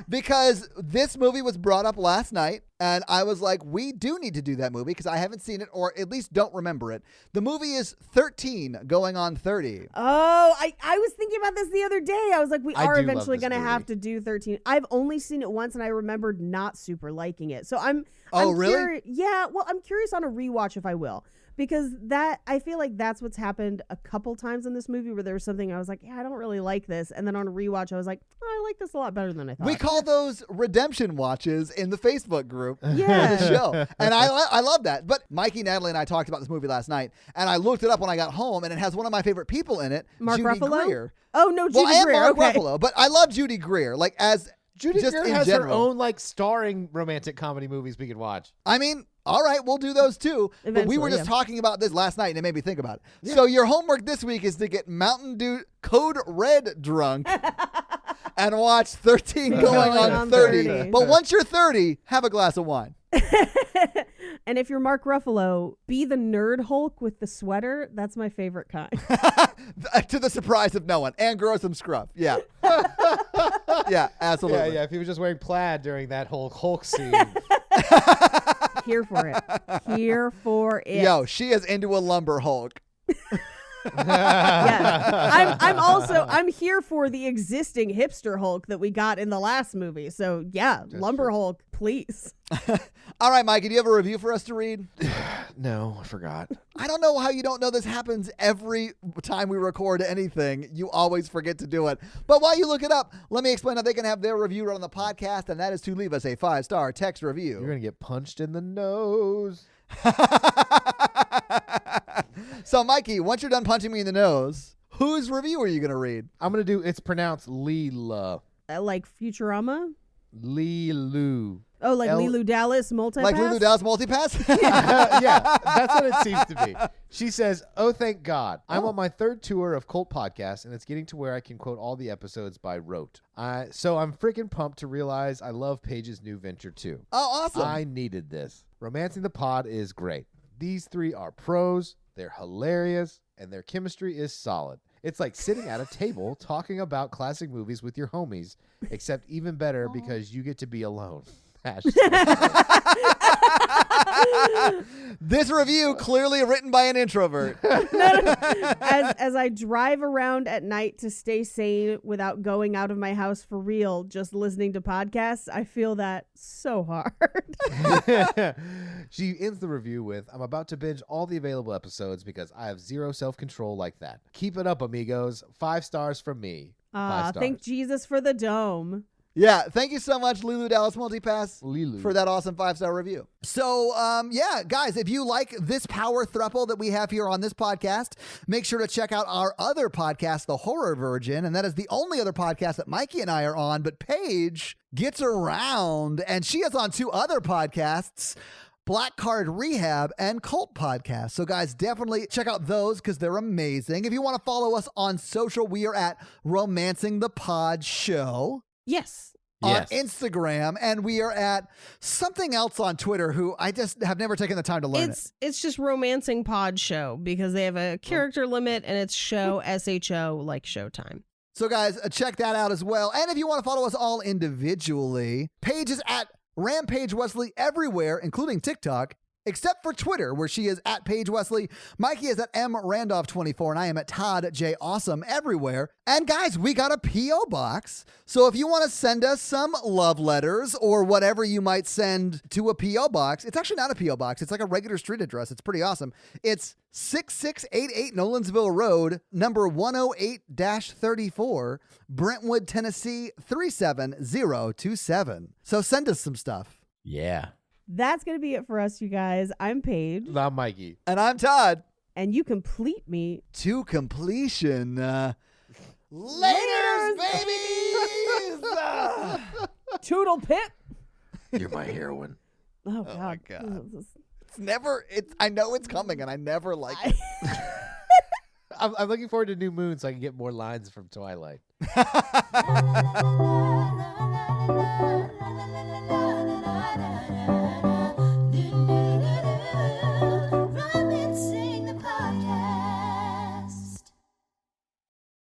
because this movie was brought up last night, and I was like, we do need to do that movie because I haven't seen it, or at least don't remember it. The movie is 13 going on 30. Oh, I was thinking about this the other day. I was like, we I are do love eventually this going to movie. have to do 13. I've only seen it once, and I remembered not super liking it. So I'm Really? Yeah, well, I'm curious on a rewatch if I will. Because I feel like that's what's happened a couple times in this movie where there was something I was like, yeah, I don't really like this. And then on a rewatch, I was like, oh, I like this a lot better than I thought. We call those redemption watches in the Facebook group Yeah. for the show. And I love that. But Mikey, Natalie, and I talked about this movie last night, and I looked it up when I got home, and it has one of my favorite people in it, Mark Judy Ruffalo? Greer. Oh, no, Judy Well, and Greer. Mark Okay. Ruffalo, but I love Judy Greer. Like, as Judy just Greer in has general. her own like starring romantic comedy movies we could watch. I mean, all right, we'll do those too. But we were Eventually, just yeah. talking about this last night, and it made me think about it. So your homework this week is to get Mountain Dew Code Red drunk and watch 13 going on 30. But once you're 30, have a glass of wine. And if you're Mark Ruffalo, be the nerd Hulk with the sweater. That's my favorite kind. To the surprise of no one. And grow some scruff. Yeah. Yeah, absolutely. Yeah. If he was just wearing plaid during that whole Hulk scene. Here for it. Here for it. Yo, she is into a lumber Hulk. Yeah. I'm here for the existing hipster Hulk that we got in the last movie. So yeah, Lumber Hulk, please. All right, Mikey, do you have a review for us to read? No, I forgot. I don't know how you don't know this happens every time we record anything. You always forget to do it. But while you look it up, let me explain how they can have their review read on the podcast, and that is to leave us a 5-star text review. You're going to get punched in the nose. So, Mikey, once you're done punching me in the nose, whose review are you going to read? I'm going to do, it's pronounced Leela. Like Futurama? Leeloo. Oh, like Lulu Dallas Multipass? Like Lulu Dallas Multipass? Yeah, that's what it seems to be. She says, oh, thank God. I'm on my third tour of Cult Podcasts, and it's getting to where I can quote all the episodes by rote. So I'm freaking pumped to realize I love Paige's new venture, too. Oh, awesome. I needed this. Romancing the Pod is great. These three are pros, they're hilarious, and their chemistry is solid. It's like sitting at a table talking about classic movies with your homies, except even better because you get to be alone. This review clearly written by an introvert. As I drive around at night to stay sane without going out of my house for real, just listening to podcasts, I feel that so hard. She ends the review with, I'm about to binge all the available episodes because I have zero self-control like that. Keep it up, amigos. 5 stars from me. 5 stars. Thank Jesus for the dome. Yeah, thank you so much, Lulu Dallas Multipass, Lulu. for that awesome 5-star review. So, yeah, guys, if you like this power throuple that we have here on this podcast, make sure to check out our other podcast, The Horror Virgin, and that is the only other podcast that Mikey and I are on, but Paige gets around, and she is on 2 other podcasts, Black Card Rehab and Cult Podcast. So, guys, definitely check out those because they're amazing. If you want to follow us on social, we are at Romancing the Pod Show. Yes. On Instagram, and we are at something else on Twitter who I just have never taken the time to learn It's just Romancing Pod Show because they have a character limit and it's show SHO like Showtime. So guys, check that out as well. And if you want to follow us all individually, Paige is at Rampage Wesley everywhere, including TikTok, except for Twitter, where she is at Paige Wesley. Mikey is at MRandolph24, and I am at Todd J. Awesome everywhere. And guys, we got a P.O. box. So if you want to send us some love letters or whatever you might send to a P.O. box, it's actually not a P.O. box. It's like a regular street address. It's pretty awesome. It's 6688 Nolensville Road, number 108-34, Brentwood, Tennessee 37027. So send us some stuff. Yeah. That's going to be it for us, you guys. I'm Paige. I'm Mikey. And I'm Todd. And you complete me To completion. Laters, babies! Toodle pip. You're my heroine. Oh, God. my God. It's never, I know it's coming, and I never like it. I'm looking forward to New Moon so I can get more lines from Twilight. La, la, la, la.